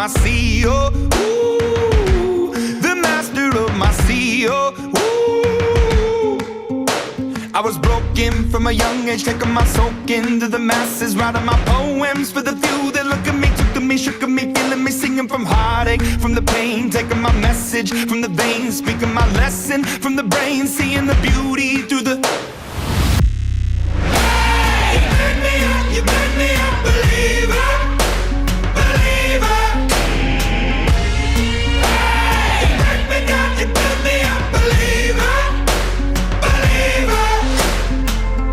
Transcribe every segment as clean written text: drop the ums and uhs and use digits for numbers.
my CEO. Ooh, the master of my CEO. Ooh. I was broken from a young age, taking my soak into the masses, writing my poems for the few that look at me, took to me, shook at me, feeling me, singing from heartache, from the pain, taking my message from the veins, speaking my lesson from the brain, seeing the beauty through the. Hey, you made me a believer, believer. Hey, you made me a believer, believer.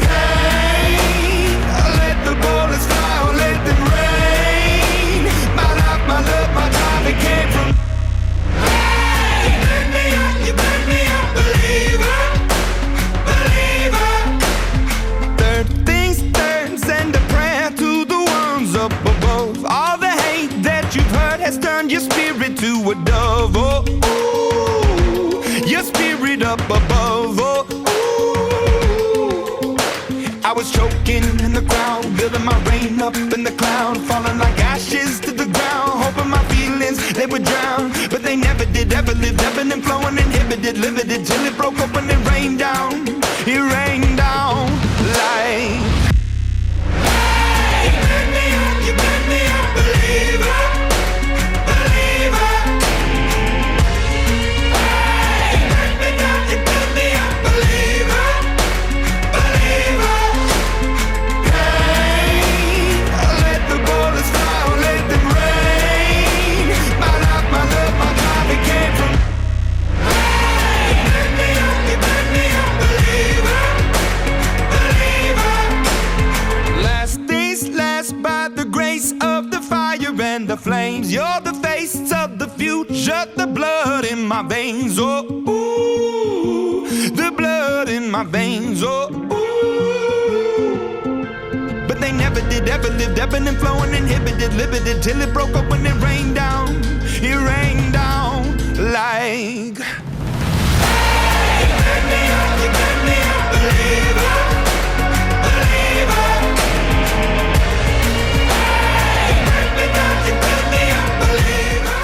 Hey, I let the bullets fly, I let them rain. My life, my love, my drive, it came from. Hey, you made me a believer, believer. Third things third, send a prayer to the ones up above. All the hate that you've heard has turned your spirit to a dove. Oh, ooh, your spirit up above. Oh, ooh. I was choking in the crowd, building my rain up in the cloud, falling like ashes to the ground, hoping my feelings they would drown, but they never did. Ever lived, ebbing and flowing, inhibited, limited, till it broke up when it rained down. It rained down like. Hey, you made me a believer, believer. Hey, you made me a believer, believer. Hey, I let the bullets fly, I let them rain. My life, my love, my drive, it came from. Hey, you made me a believer, believer. Last things last, by the grace of the fire and the flames. You're the face of the future, the blood in my veins. Oh, ooh, the blood in my veins. Oh, ooh. But they never did, ever lived, ebbing and flowing, inhibited, limited, till it broke up when it rained down. It rained down like. Hey, you made me a believer, believer. Hey, you made me a believer.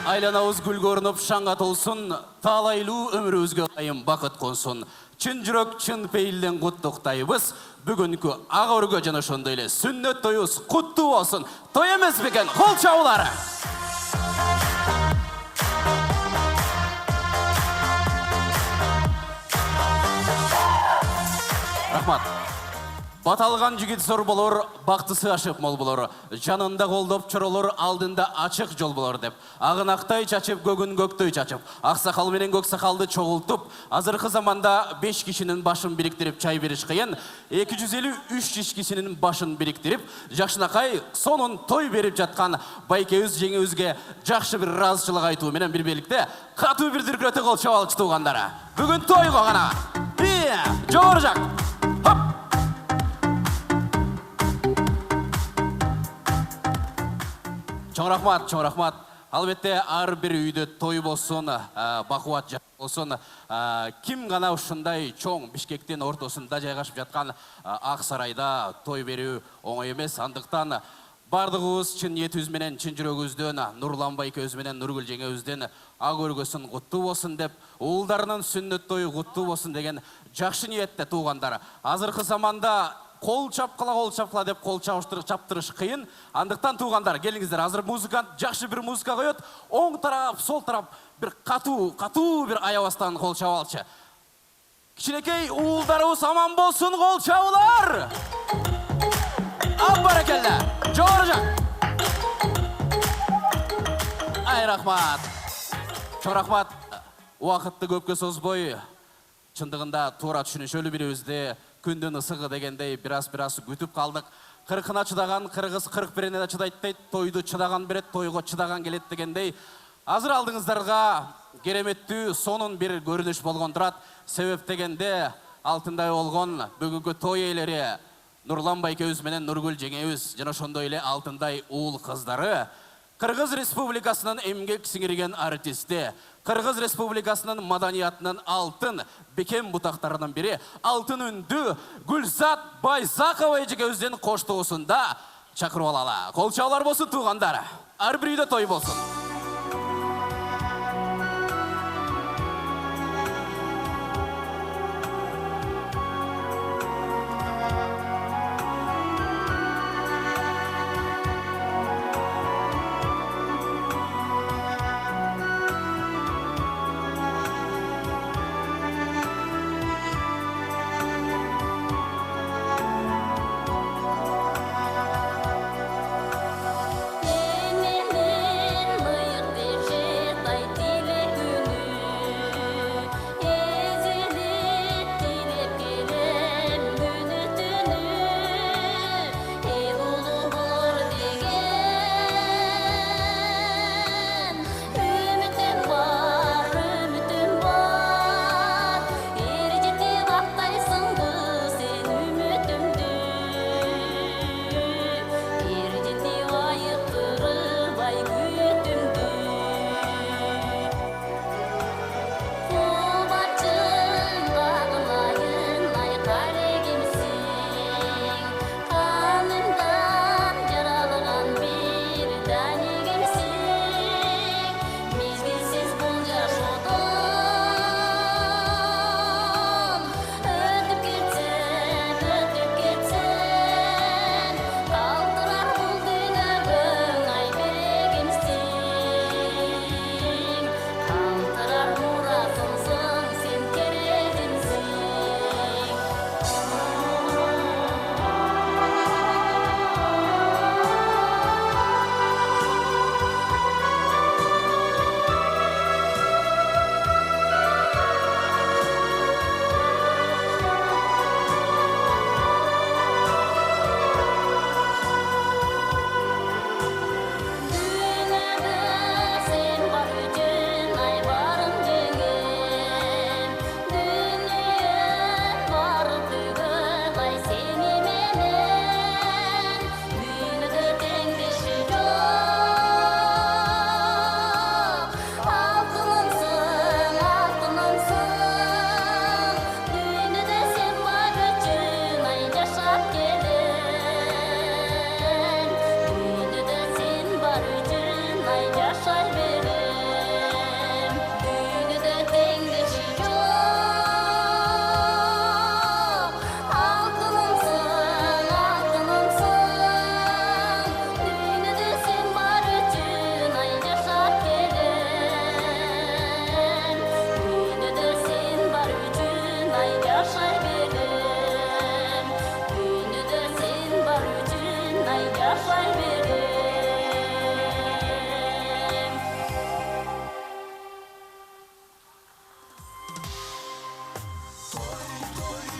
Айланауыз гүл көрініп шаңға толсын, талайлы өмірімізге айым бақыт қонсын. Чын жүрек, чын пейілден құттықтайбыз. Бүгінгі ағырға жаны шондайлы сүннет тойыз құтты болсын. Той емес бекен, қол чаулары. Рахмат. Баталған жігіт зор болыр, бақтысы ашып мол болыр. Жанында қолдап чұрылыр, алдында ашық жол болыр деп. Ағынақтай чачып, көгін көктой чачып. Ақсақал менен көксақалды чоғылтып, азырқы заманда 5 кишінің башын біріктіріп чай беріш қиын, 253 кишінің башын біріктіріп, жақшынақай сонын той беріп жатқан байкеуіз жеңеуізге жақшы бір разышылық айту менен бір белікте қату бір дүркіреті қол чавал тұтуғандары. Бүгін той қоғана. Жоғыр жақ. Чоң рахмат. Албетте, ар бір үйді той болсын, бақуат жақ болсын. Кім ғана ұшындай чоң Бішкектен ортосында жайғашып жатқан Ақсарайда той беру оңай емес. Андықтан бардығыз чын етізменен, чын жүрегізден, Нұрланбай көзменен, Нұргүл жеңеуізден ақ өргісін құтты болсын деп, ұлдарының сүннет тойы құтты болсын деген жақшы ниетті туғандар. Азырқы заманда қол чапқыла деп қол чаптырыш қиын. Андықтан туғандар, келіңіздер, азыр музыкант жақшы бір музыка қойып, оң тарап, сол тарап бір қату бір аявастан қол чавалшы. Кішінекей ұлдарыңыз аман болсын, қол чавылар! Баракелді, жоғары жақ. Ай, рахмат. Чоң рахмат. Уақытты көпке созбой, шындығында тура түшінішөлі біреуізде күнден ысығы дегендей біраз күтіп қалдық. 40-на чыдаған қырғыз 41-не де чыдайды дейді, тойды чыдаған берет, тойға чыдаған келет дегендей. Азыр алдыңыздарға кереметті сонын бір көрініш болған тұрат. Себеп дегенде алтындай олған бүгінгі той елері Нұрланбай көз менен Нұргүл жеңеуіз жана ошондой алтындай уул қыздары. Қырғыз Республикасының эмгек сіңірген артисті, Қырғыз Республикасының маданиятының алтын бекем бұтақтарының бірі, алтын үнді Гүлзат Байзақова ежегеуізден қоштуысында шақыру алала. Қолчаулар болсын туғандары, әрбір үйде той болсын.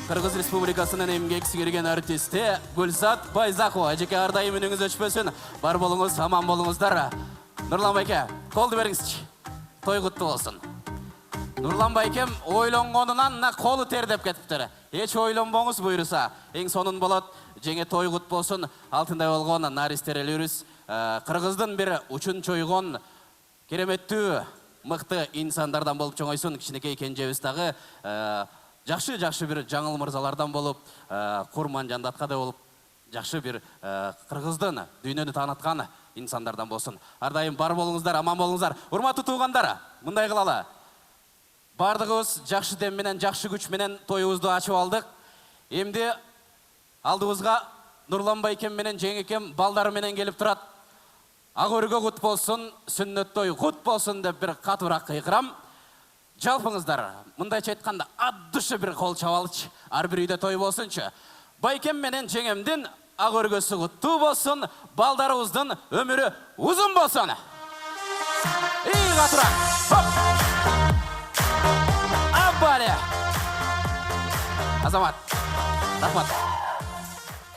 Кыргыз Республикасынын эмгек сиңирген артисти Гүлзат Байзакова. Эжеке ардайым үнүңүз өчпөсүн. Бар болуңуз, аман болуңуздар. Нурлан байке, колду бериңизчи. Той куттуу болсун. Нурлан байкем ойлонгонунан колу тердеп кетиптир. Эч ойлонбоңуз буйруса. Эң сонун болот. Жеңе той кут болсун. Алтындай болгон наристерелерибиз Кыргыздын бир учун чойгон кереметтүү мыкты инсандардан болуп чоңойсун. Кичинекей кенжебиз дагы жакшы бир жаңыл мырзалардан болуп, курман жандаткадай болуп, жакшы бир Кыргыздын дүйнөнү тааныткан инсандардан болсун. Ардайым бар болуңуздар, аман болуңуздар. Урматтуу туугандар, мындай кылалы. Бардыгыбыз жакшы дем менен, жакшы күч менен тоюбузду ачып алдык. Эмди алдыбызга Нурлан байкем менен жеңекем балдары менен келип турат. Ак өргө кут болсун, сүннөт той кут болсун деп бир катуураак кыйкырам. Жалпыңыздар, мындайча айтканда, ат душы бир кол чабалычы, ар бир үйдө той болсунчу. Байкем менен жеңемдин ак өргөсү куттуу болсун, балдарыбыздын өмүрү узун болсун. Катуураак. Хоп! Аббале! Азамат, рахмат.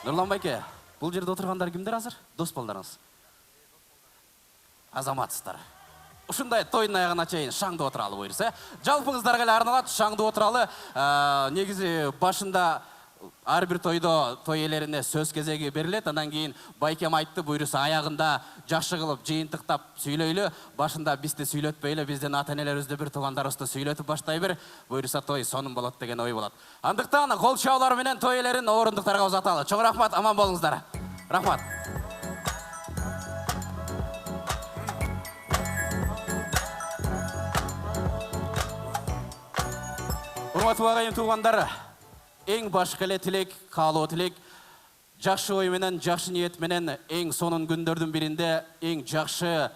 Нурлан байке, бул жерде отургандар кимдер азыр? Дос балдарыңыз. Азаматсыздар. Ушундай тойдун аягына чейин шаңды отуралы буйруса. Жалпыңыздарга эле арналат шаңды отуралы. Негизи башында ар бир тойдо той ээлерине сөз кезеги берилет. Андан кийин байкем айтты, буйруса аягында жакшы кылып жыйынтыктап сүйлөйлү. Башында бизди сүйлөтпөйлү, биздин ата-энелерибизди бир туугандарыбызды сүйлөтүп баштай бир. Буйруса той сонун болот деген ой болот. Андыктан кол чабуулар менен той ээлерин орындуктарга узаталы. Чоң рахмат, аман болуңуздар. Рахмат. Урматтуу агайым туугандар, эң башкы эле тилек, каалоо тилек, жакшы ой менен, жакшы ниет менен эң сонун күндөрдүн биринде эң жакшы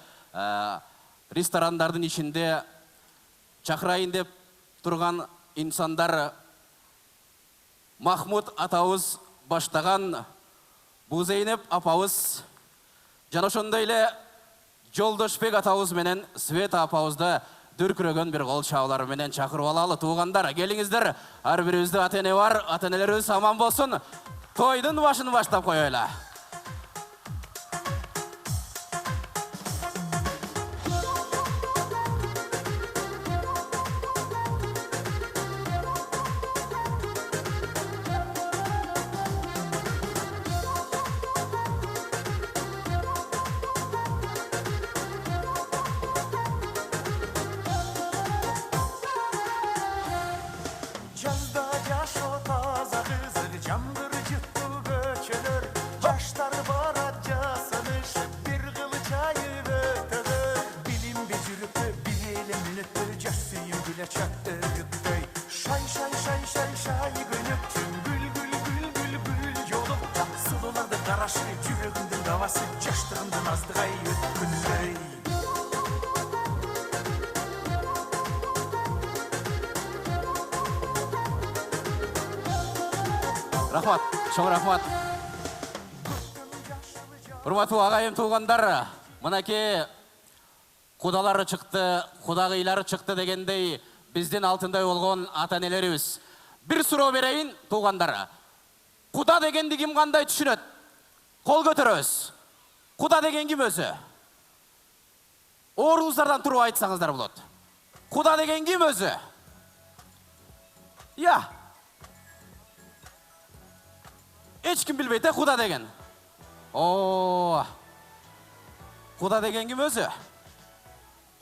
ресторандардын ичинде чакырайын деп турган инсандар Махмуд атабыз баштаган Бузейнеп апабыз, жана ошондой эле Жолдошбек атабыз менен Света апабызды дүркүрөгөн бир кол чабуулар менен чакырып алалы. Туугандар, келиңиздер. Ар бирибизде ата-эне бар, ата-энелерибиз аман болсун. Тойдун башын баштап коелу. Жазда жашо таза кызык, жамгыр жыттуу көчөлөр, жаштар барат жасанышып, бир кылыч айып өтөлөр. Билинби жүрүптү, билели мүнөттү, жаш сүйүм күлө чат өргүттөй. Шай көнүктүм, гүл жолуп, сулууларды карашы, жүрөгүмдүн абасы, жаштыгымдын аздыгай өткүндөй. Рахмат, чоң рахмат. Урматтуу агайым туугандар, мынакей кудалары чыкты, кудагыйлары чыкты дегендей биздин алтындай болгон ата-энелерибиз. Бир суроо берейин туугандар. Куда дегенди ким кандай түшүнөт? Кол көтөрөбүз. Куда деген ким өзү? Ордуңуздардан туруп айтсаңыздар болот. Куда деген ким өзү? Я. Эч ким билбейт, куда деген. Куда деген ким өзү?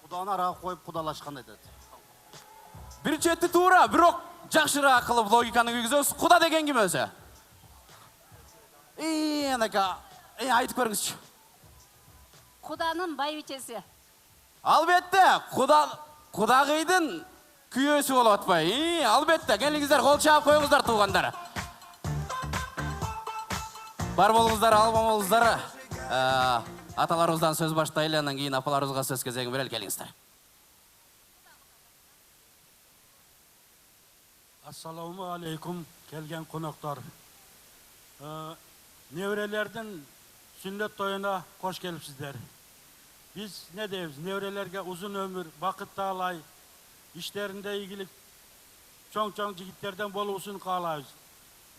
Куданы арага коюп кудалашкан дейт. Бир четти туура, бирок жакшыраак кылып логиканы күйгүзөбүз. Куда деген ким өзү? Анака, айтып көрүңүзчү. Куданын байбичеси. Албетте, кудагыйдын күйөөсү болуп атпайбы? Албетте, келиңиздер, кол чаап коюңуздар туугандар. Бар болуңуздар, албан болуңуздар. Аталарыбыздан сөз баштайлы, андан кийин апаларыбызга сөз кезегин берели, келиңиздер. Ассаламу алейкум, келген коноктор. Неврелердин сүннөт тоюна кош келипсиздер. Биз не дейбиз? Неврелерге узун өмүр, бакыт таалай, иштеринде ийгилик, чоң жигиттерден болуусун каалайбыз.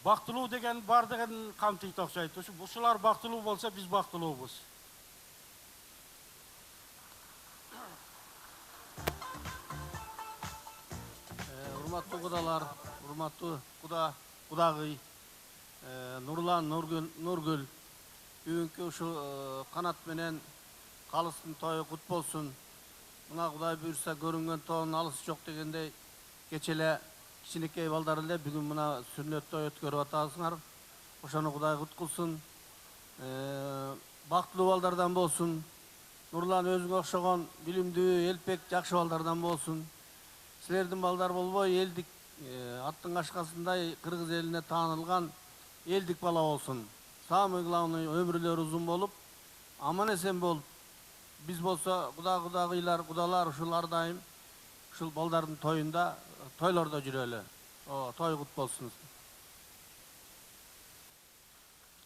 бактылуу деген бардыгын камтыйт окшойт. Ушулар бактылуу болсо биз бактылуубуз. Урматтуу кудалар, урматтуу кудагый, Нурлан, Нургүл, бүгүнкү ушу канат менен калыстын тою кут болсун. Мына Кудай буйрса көрүнгөн тоонун алысы жок дегендей, кечеле кичинекей балдар эле бүгүн мына сүннөт той өткөрүп атасыңар. Ошону Кудай кут кылсын. Бактылуу балдардан болсун. Нурлан өзүңө окшогон билимдүү, элпек, жакшы балдардан болсун. Силердин балдар болбой, элдик аттын кашкасындай кыргыз элине таанылган элдик бала болсун. Самый главный өмүрлөрү узун болуп, аман эсен болуп, биз болсо кудагыйлар, кудалар ушул ар дайым ушул балдардын тоюнда, тойлордо жүрөлү. Той кут болсун.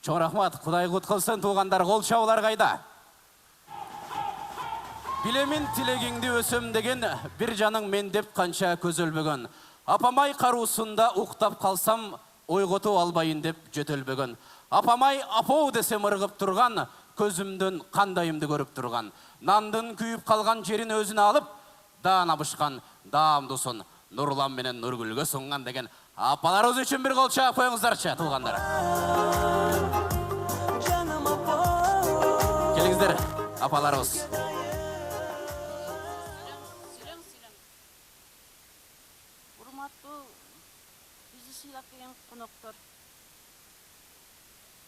Чоң рахмат, Кудай кут кылсын. Туугандар, кол чабуулар кайда? Билемин тилегиңди өсөм деген бир жаның мен деп канча көзөлбөгөн. Апамай каруусунда уктап калсам, ойготуп албайын деп жөтөлбөгөн. Апамай апоо десем ыргып турган, көзүмдөн кандайымды көрүп турган. Нандын күйүп калган жерин өзүнө алып, даан абышкан даамдусын Нурлан менен Нургүлгө сунган деген апаларыбыз үчүн бир кол чаап коюңуздарчы, туугандар. Келиңиздер, апаларыбыз. Урматтуу бизди сыйлап келген коноктор,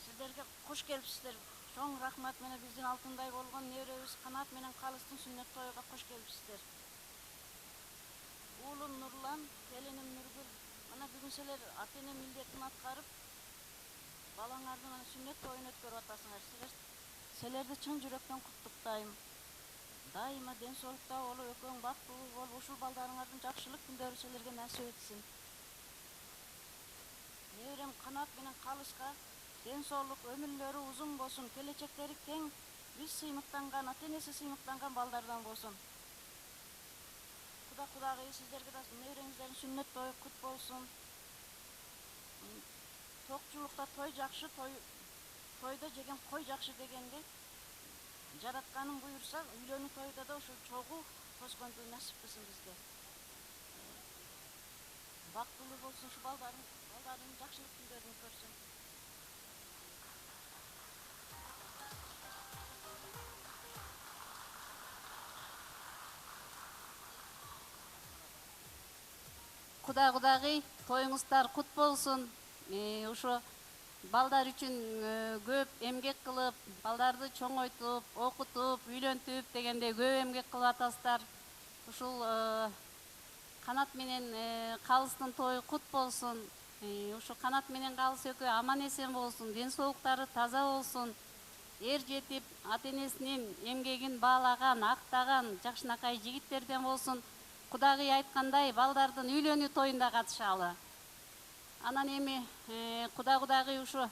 сиздерге кош келипсиздер. Чоң рахмат менен биздин алтындай болгон неберебиз Канат менен Калыстын сүннөт тойуна кош келипсиздер. Уулум Нурлан, келиним Нургүл, мына бүгүн силер ата-эне милдетин аткарып, балаңардын сүннөт тоюн өткөрүп атасыңар. Силерди чын жүрөктөн куттуктайм. Дайыма ден соолукта болуп, экөөң бактылуу болуп, ушул балдарыңардын жакшылык күндөрү силерге насип этсин. Неберем Канат менен Калыска ден соолук, өмүрлөрү узун болсун, келечектери тең, биз сыймыктанган, ата-энеси сыймыктанган балдардан болсун. Кудагый сиздерге да небереңиздердин сүннөт тою кут болсун. Токчулукта той жакшы, тойдо жеген кой жакшы дегенде, жаратканым буйрса, үйлөнүү тойдо да ушул чогуу тосконду насип кылсын бизге. Бактылуу болсун, ушу балдардын жакшылык күндөрүн көрсүн. Кудагый, тоюңуздар кут болсун. Ушу балдар үчүн көп эмгек кылып, балдарды чоңойтуп, окутуп, үйлөнтүп дегенде көп эмгек кылып атасыздар. Ушул Канат менен Калыстын тою кут болсун. Ушу Канат менен Калыс экөө аман эсен болсун, ден соолуктары таза болсун. Эр жетип, ата-энесинин эмгегин баалаган, актаган жакшынакай жигиттерден болсун. Кудагый айткандай, балдардын үйлөнүү тоюнда катышалы. Анан эми кудагый ушу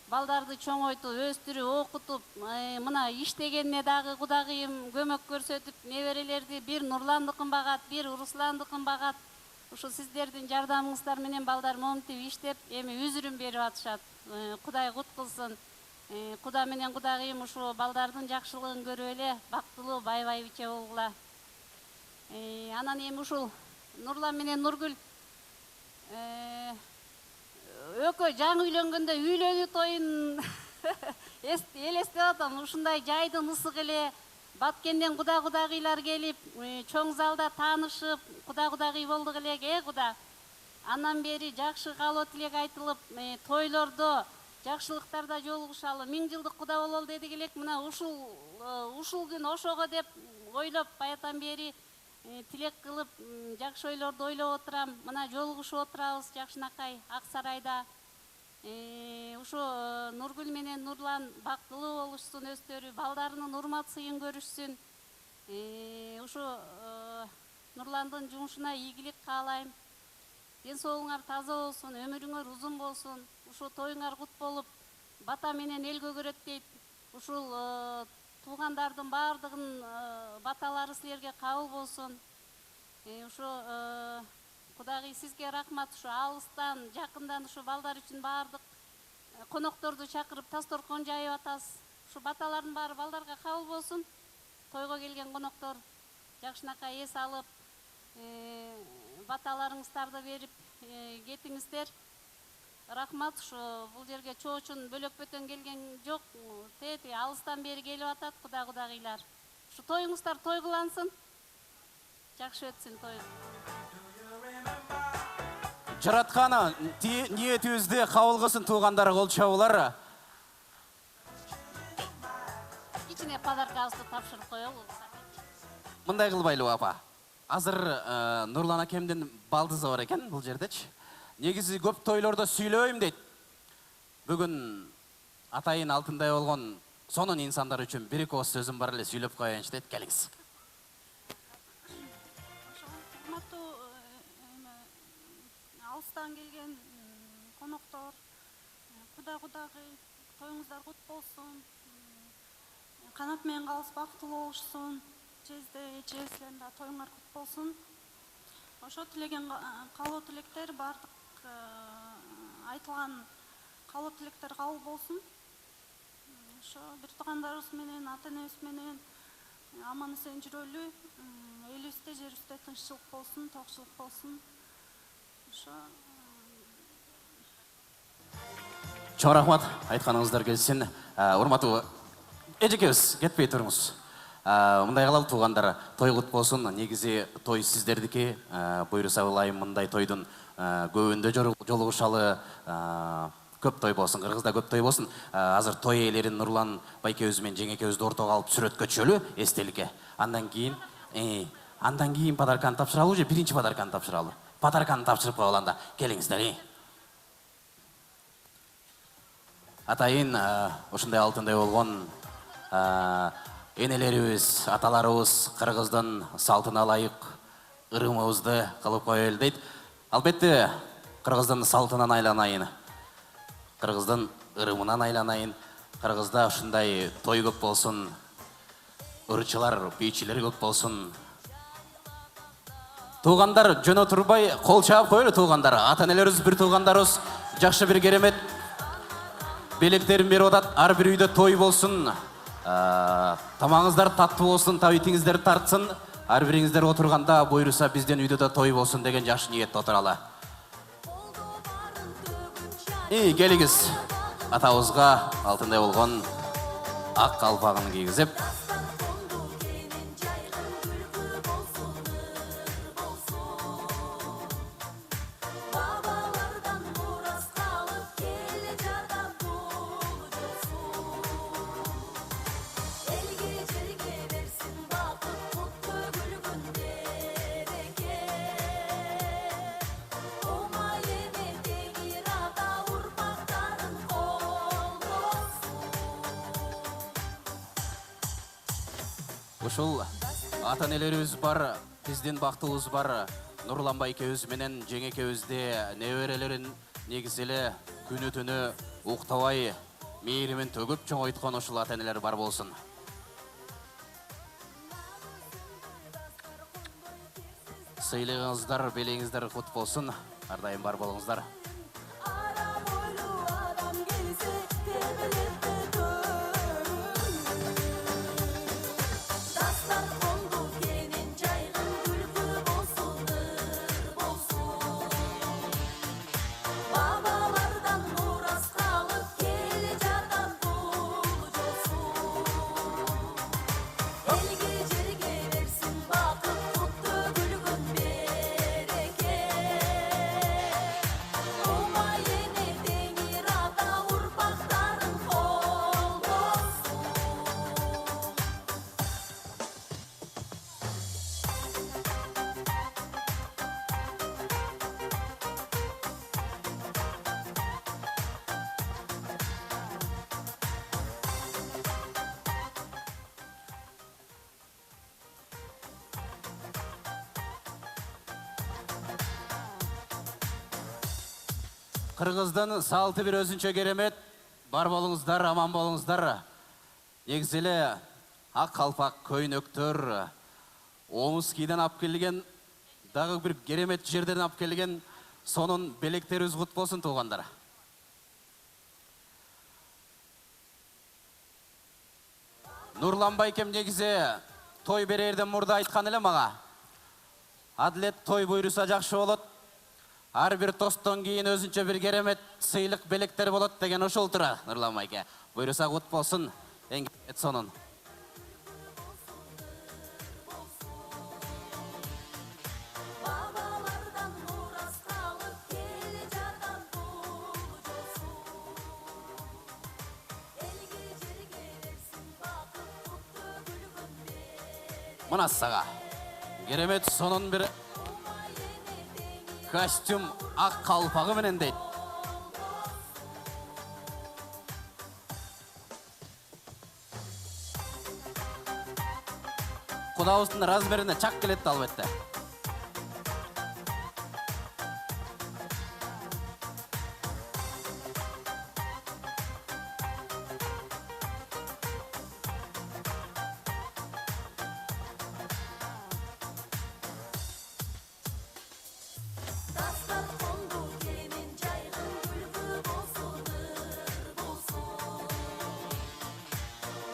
балдарды чоңойтуп, өстүрүп, окутуп, мына иштегенине дагы кудагыйым көмөк көрсөтүп, неберелерди бир Нурландыкын багат, бир Русландыкын багат. Ушу сиздердин жардамыңыздар менен балдар момунтип иштеп, эми үзүрүн берип атышат. Кудай кут кылсын. Куда менен кудагыйым ушу балдардын жакшылыгын көрүп эле, бактылуу бай-байбиче болгула. Анан эми ушул Нурлан менен Нургүл экөө жаңы үйлөнгөндө үйлөнүү тоюн элестеп атам. Ушундай жайдын ысык эле Баткенден кудагыйлар келип, чоң залда таанышып, кудагый болдук элек, куда. Андан бери жакшы каалоо тилек айтылып, тойлордо, жакшылыктарда жолугушалы. 1000 жылдык куда бололу дедик элек, мына ушул күн ошого деп ойлоп, баятан бери тилек кылып, жакшы ойлорду ойлоп отурам. Мына жолугушуп отурабыз жакшынакай Ак Сарайда. Ушу Нургүл менен Нурлан бактылуу болушсун, өздөрү балдарынын урмат сыйын көрүшсүн. Ушу Нурландын жумушуна ийгилик каалайм. Ден соолугуңар таза болсун, өмүрүңөр узун болсун. Ушу тоюңар кут болуп, бата менен эл көгөрөт дейт. Ушул туугандардын баардыгынын баталары силерге кабыл болсун. Ушу Кудагый сизге рахмат, ушу алыстан, жакындан ушу балдар үчүн баардык конокторду чакырып тасторкон жайып атасыз. Ушу баталардын баары балдарга кабыл болсун. Тойго келген коноктор жакшынакай эс алып, баталарыңыздарды берип кетиңиздер. Рахмат, ушу бул жерге чоо үчүн бөлөк бөтөн келген жок. Тети алыстан бери келип атат кудагыйлар. Ушу тоюңуздар той кылансын. Жакшы өтсүн той. Жаратканы ниетибизди кабыл кылсын туугандар, кол чабуулар. Ичине подаркабызды тапшырып коелу. Мындай кылбайлыбы апа? Азыр Нурлан акемдин балдызы бар экен бул жердечи. Негизи көп тойлордо сүйлөбөйм дейт. Бүгүн атайын алтындай болгон сонун инсандар үчүн бир-эки ооз сөзүм бар эле сүйлөп коеюнчу дейт. Келиңиз. Урматтуу алыстан келген коноктор, кудагы тоюңуздар кут болсун. Канат менен калыс бактылуу болушсун. Жезде эчесилерин да тоюңар кут болсун. Ошо тилеген каалоо тилектер бардык айтылган каалоо тилектер кабыл болсун. Ошо бир туугандарыбыз менен, ата-энебиз менен аман эсен жүрөлү. Элибизде, жерибизде тынччылык болсун, токчулук болсун. Ошо Чоң рахмат, айтканыңыздар келсин. Урматтуу эжекебиз, кетпей туруңуз. Мындай кылалы туугандар, той кут болсун. Негизи той сиздердики. Буйруса ылайым мындай тойдун көбүндө жолугушалы. Көп той болсун, Кыргызда көп той болсун. Азыр той ээлерин Нурлан байкебиз менен жеңекебизди ортого алып сүрөткөчөлү эстеликке. Андан кийин подарканы тапшыралы же биринчи подарканы тапшыралы. Подарканы тапшырып коелу анда. Келиңиздер. Атайын ушундай алтындай болгон энелерибиз, аталарыбыз Кыргыздын салтына ылайык ырымыбызды кылып коелу дейт. Албетте Кыргыздын салтынан айланайын. Кыргыздын ырымынан айланайын. Кыргызда ушундай той көп болсун. Ырчылар, бийчилер көп болсун. Туугандар жөнө турбай кол чаап коелу туугандар. Ата-энелерибиз бир туугандарыбыз жакшы бир керемет белектерин берип атат. Ар бир үйдө той болсун. Тамаңыздар таттуу болсун, табитиңиздер тартсын. Ар бириңиздер отурганда буйруса биздин үйдө да той болсун деген жакшы ниетте отуралы. Келиңиз. Атабызга алтындай болгон ак калпагын кийгизип. Ушул ата-энелерибиз бар, биздин бактыбыз бар. Нурлан байкебиз менен жеңекебизде неберелерин негизи эле күнү түнү уктабай мээримин төгүп чоңойткон ушул ата-энелер бар болсун. Сыйлыгыңыздар, белеңиздер кут болсун. Ар дайым бар болуңуздар. Кыргыздын салты бир өзүнчө керемет. Бар болуңуздар, аман болуңуздар. Негизи эле ак калпак, көйнөктөр, омуз кийден алып келген дагы бир керемет жерден алып келген сонун белектерибиз кут болсун туугандар. Нурлан байкем негизи той берерден мурда айткан эле мага. Адилет той буйруса жакшы болот. Ар бир тосттон кийин өзүнчө бир керемет сыйлык белектер болот деген ошол тура. Нурлан байке, буйруса кут болсун. Эң керемет сонун. Babalardan miras kalıp kele жатат бул жолсун. Элге жерге берсин бакыт куту күлгөн берек. Мына сага керемет сонун бир костюм ак калпагы менен дейт. Кудабыздын размерине чак келет албетте. Dastар kondu gelinin caygın gülgü bolsun, ır bolsun.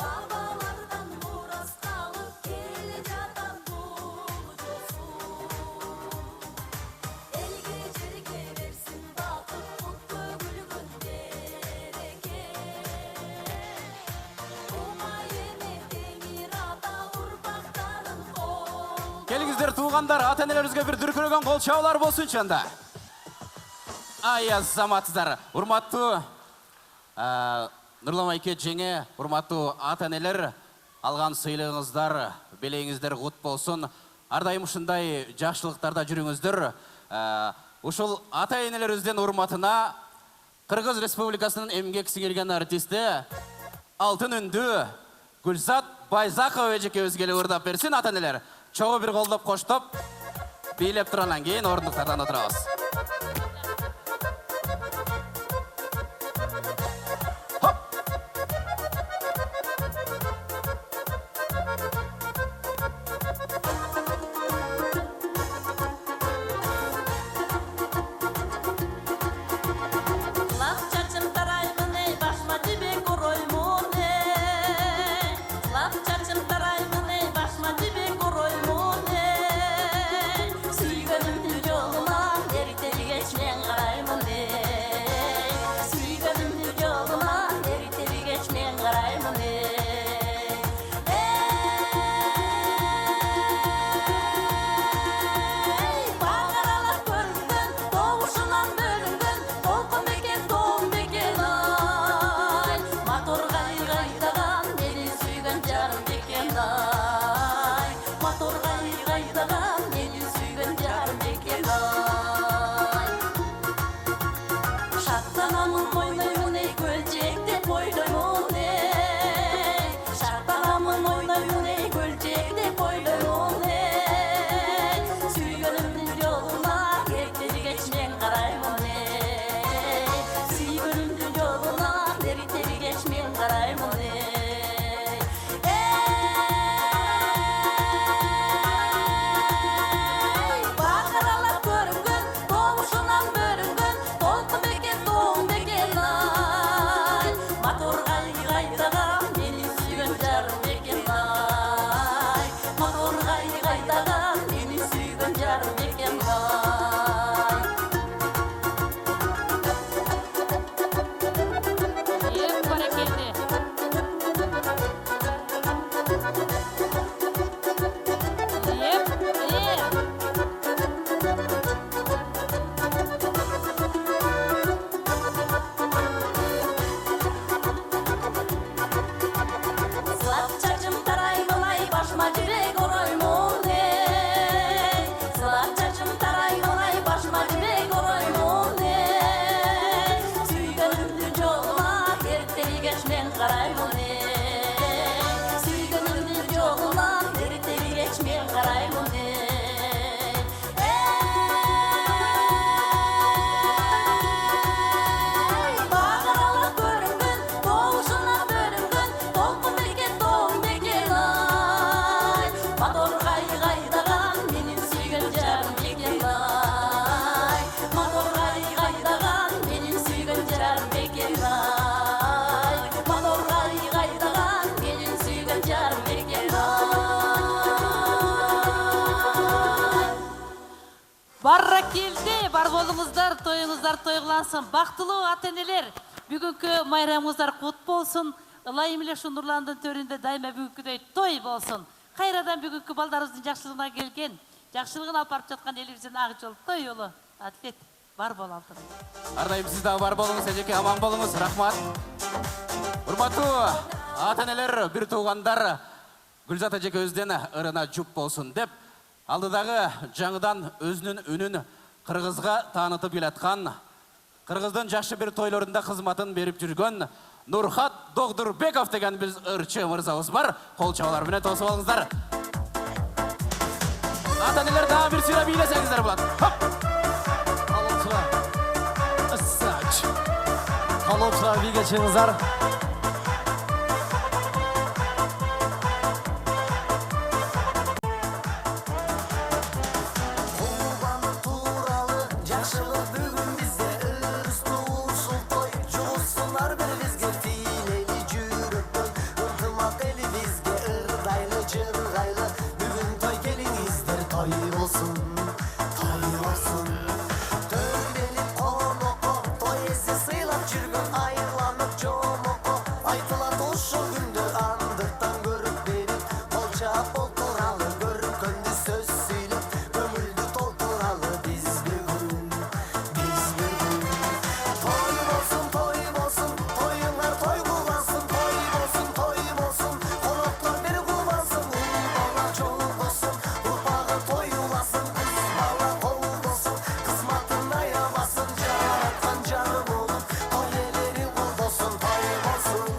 Babalardan miras kalıp kele жатат bul jolsun. Elge jerge bersin bakıp kutlu gülgün bereke. Umay emek demir ata urbakların kol. Келиңиздер туугандар, ата-энелерибизге бир дүркүрөгөн кол чабуулар болсунчу анда. Ай азаматыздар, урматтуу Нурлан байке жеңе, урматтуу ата-энелер, алган сыйлыгыңыздар, белеңиздер кут болсун. Ар дайым ушундай жакшылыктарда жүрүңүздөр. Ушул ата-энелерибиздин урматына Кыргыз Республикасынын эмгек сиңирген артисти Алтын үндүү Гүлзат Байзакова эжекебизге эле ырдап берсин ата-энелер. Чогуу бир колдоп коштоп, бийлеп турандан кийин ордуктардан отурабыз. Laf çarçım tarayımın ey başma dibek oroymun ey. Laf çarçım tarayımın ey başma dibek oroymun ey. Süygönümdü yoluna ertel geçne Барракелде, бар болуңуздар, тоюңуздар тойлансын. Бактылуу ата-энелер, бүгүнкү майрамыңыздар кут болсун. Ылайым эле ушу Нурландын төрүндө дайыма бүгүнкүдөй той болсун. Кайрадан бүгүнкү балдарыбыздын жакшылыгына келген, жакшылыгын алып барып жаткан элибиздин ак жол той жолу. Атлет бар болалтыр. Ардайым сиз дагы бар болуңуз, эжеке аман болуңуз. Рахмат. Урматтуу ата-энелер, бир туугандар, Гүлзат эжеке өздөн ырына жуп болсун деп, алдыдагы жаңыдан өзүнүн үнүн кыргызга таанытып келаткан, кыргыздын жакшы бир тойлорунда кызматын берип жүргөн Нурхат Догдурбеков деген биз ырчы мырзабыз бар. Кол чабуулар менен тосуп алыңыздар. Ата-энелер дагы бир сыйра бийлесеңиздер болот. Қалаушылар биге чыңыздар. Курбаны туралы жакшылык бүгүн бизде ырыстуу ушул той жуусунар бир бизге тилейли жүрөктөн ынтымак элибизге ырдайлы жыргайлы бүгүн той келиңиздер той болсун төбелип конокко той эси сыйлап жүргөн айыланып жомокко айтылат ушул күндө андыктан көрүп берип кол чаап олтуралы көркөндү сөз сүйлөп көңүлдү толтуралы биз бүгүн той болсун тоюңар той кылбасын той болсун коноктор бир кубасын ул бала чоң болсун урпагы тоюласын кыз бала колдосун кызматын аябасын жараткан жары болуп той элери колдосун той болсун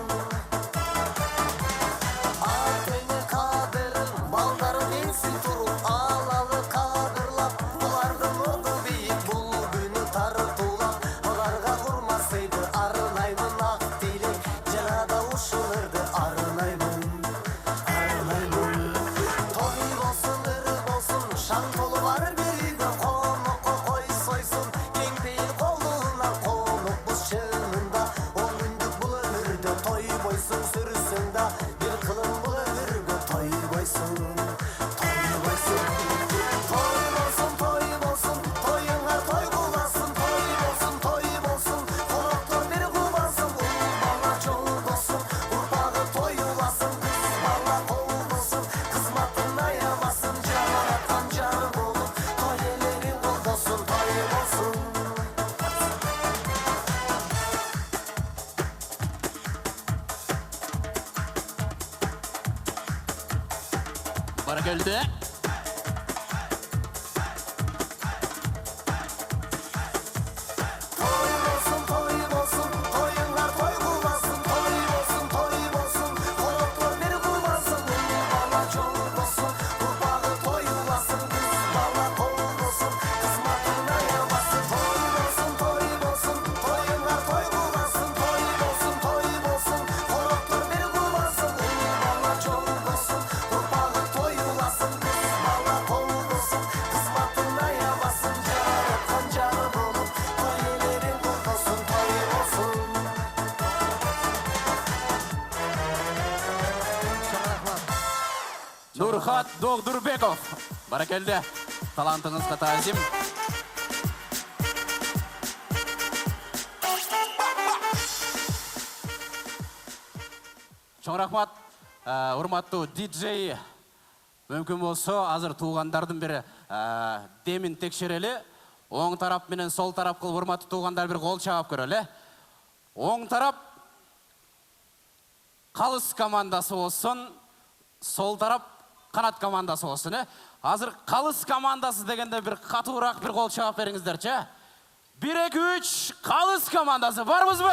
ата-эне кадырын балдары менсин туруп алалы кадырлап булардын орду бийик бул күнү тартуулап аларга курмасыйды арнаймын ак тилек жанада ушул ырды арнаймын той болсун ыр болсун шаң толуп ар бир үйгө конокко кой сойсун кең пейил колунан конокпуз чынында он күндүк бул өмүрдө тойбойсуң сүрсүң да бир кылым бул өмүргө тойбойсун тоюңар той кылбасын той болсун коноктор бир кубасын ул бала чоң болсун урпагы тоюласын кыз бала колдосун кызматын аябасын жараткан жары болуп той элери колдосун той болсун Баракелде. тоюңар той кылбасын той болсун коноктор бир кубасын ул бала чоң болсун урпагы тоюласын кыз бала колдосун кызматын аябасын тоюңар той кылбасын той болсун коноктор бир кубасын ул бала чоң болсун урпагы тоюласын кыз бала колдосун кызматын аябасын жараткан жары болуп той элерин колдосун той болсун Нурхат Догдурбеков. Баракелде. Талантыңызга таазим. Чоң рахмат. Урматтуу диджей. Мүмкүн болсо, азыр туугандардын бири демин текшерели. Оң тарап менен сол тарап кылып урматтуу туугандар бир кол чаап көрөлү. Оң тарап калыс командасы болсун, сол тарап канат командасы болсун. Азыр калыс командасы дегенде бир катуураак бир кол чаап бериңиздерчи. 1-2-3 калыс командасы барбызбы?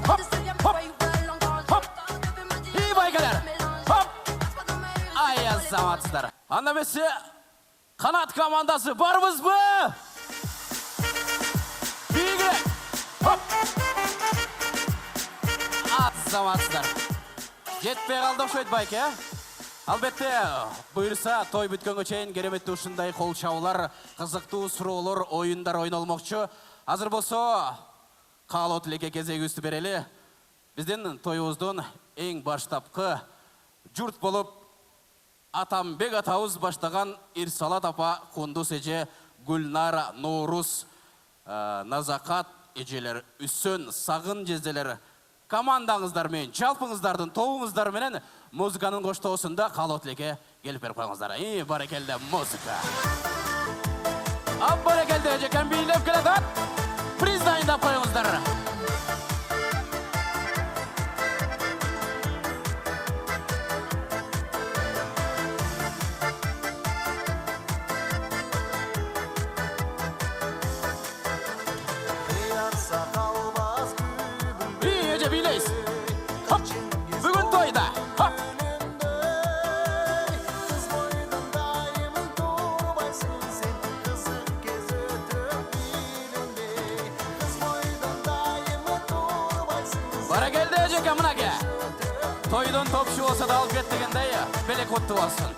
Хоп, хоп, хоп. Байкалар. Хоп. Ай, азаматсыздар. Анда эмесе канат командасы барбызбы? Бигирээк. Хоп. Азаматсыздар. Жетпей калды окшойт байке. Албетте, буйрса той бүткөнгө чейин кереметти ушундай кол чабуулар, кызыктуу суроолор, оюндар ойнолмокчу. Азыр болсо каалоо тилекке кезегибизди берели. Биздин тоюбуздун эң баштапкы журт болуп Атамбек атабыз баштаган Ирсалат апа, Кундус эже, Гүлнара, Ноурус, Назакат эжелер, Үсөн, Сагын жезделер командаңыздар менен, жалпыңыздардын тобуңуздар менен музыканын коштоосунда каалоо тилекке келип берип коюңуздар. Баракелде музыка. Баракелде эжекем бийлеп келатат. Приз дайындап коюңуздар. Kıyarsa kalmaz bülbül Эже бийлейсиз. Бүгүн тойда. Kız boydan daimın durmaysın sen kızık kez ötüp bilinbey Kız boydan daimın durmaysın Баракелде эжекем мынаке. Тойдон топчу болсо да алып кет дегендей, белек куттуу болсун.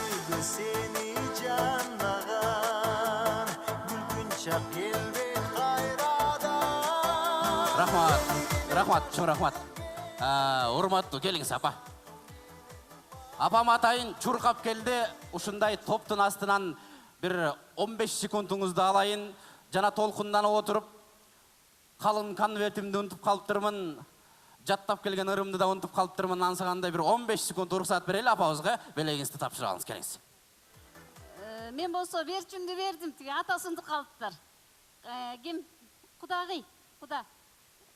Gülü seni canlagan Gülgün çak gelbey hayradan Рахмат, чоң рахмат. Урматтуу келиңиз апа. Апам атайын чуркап келди. Ушундай топтун астынан бир 15 секундуңузду алайын. Жана толкундан отуруп, калын конвертимди унутуп калыптырмын. Жаттап келген ырымды да унутуп калыптырмын. Ансагандай бир 15 секунд уруксат берели апабызга. Белегиңизди тапшырып алыңыз, келиңиз. Мен болсо берчүмдү бердим, тиги атасынды калыптыр. Ким? Кудагый, куда.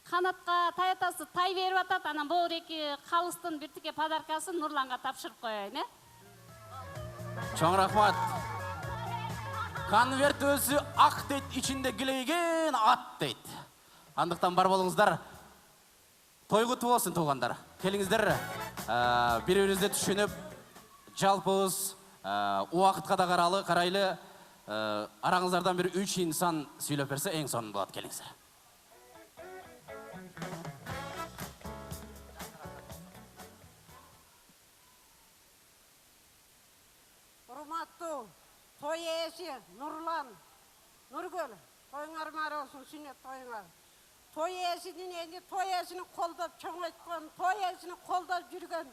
Канатка таятасы тай берип атат, анан боор эки калыстын биртике подаркасын Нурланга тапшырып коеюн, Чоң рахмат. Конверт өзү ак дейт, ичинде килейген ат дейт. Андыктан бар болуңуздар. Той куту болсун туугандар. Келиңиздер. Бири-бирибизди түшүнүп, жалпыбыз убакытка да карайлы. Араңыздардан бир 3 инсан сүйлөп берсе эң сонун болот. Келиңиздер. Урматтуу той ээси Нурлан, Нургүл, тоюңар мары болсун, сүннөт тоюңар. Той ээсинин энди той ээсини колдоп чоңойткон, той ээсини колдоп жүргөн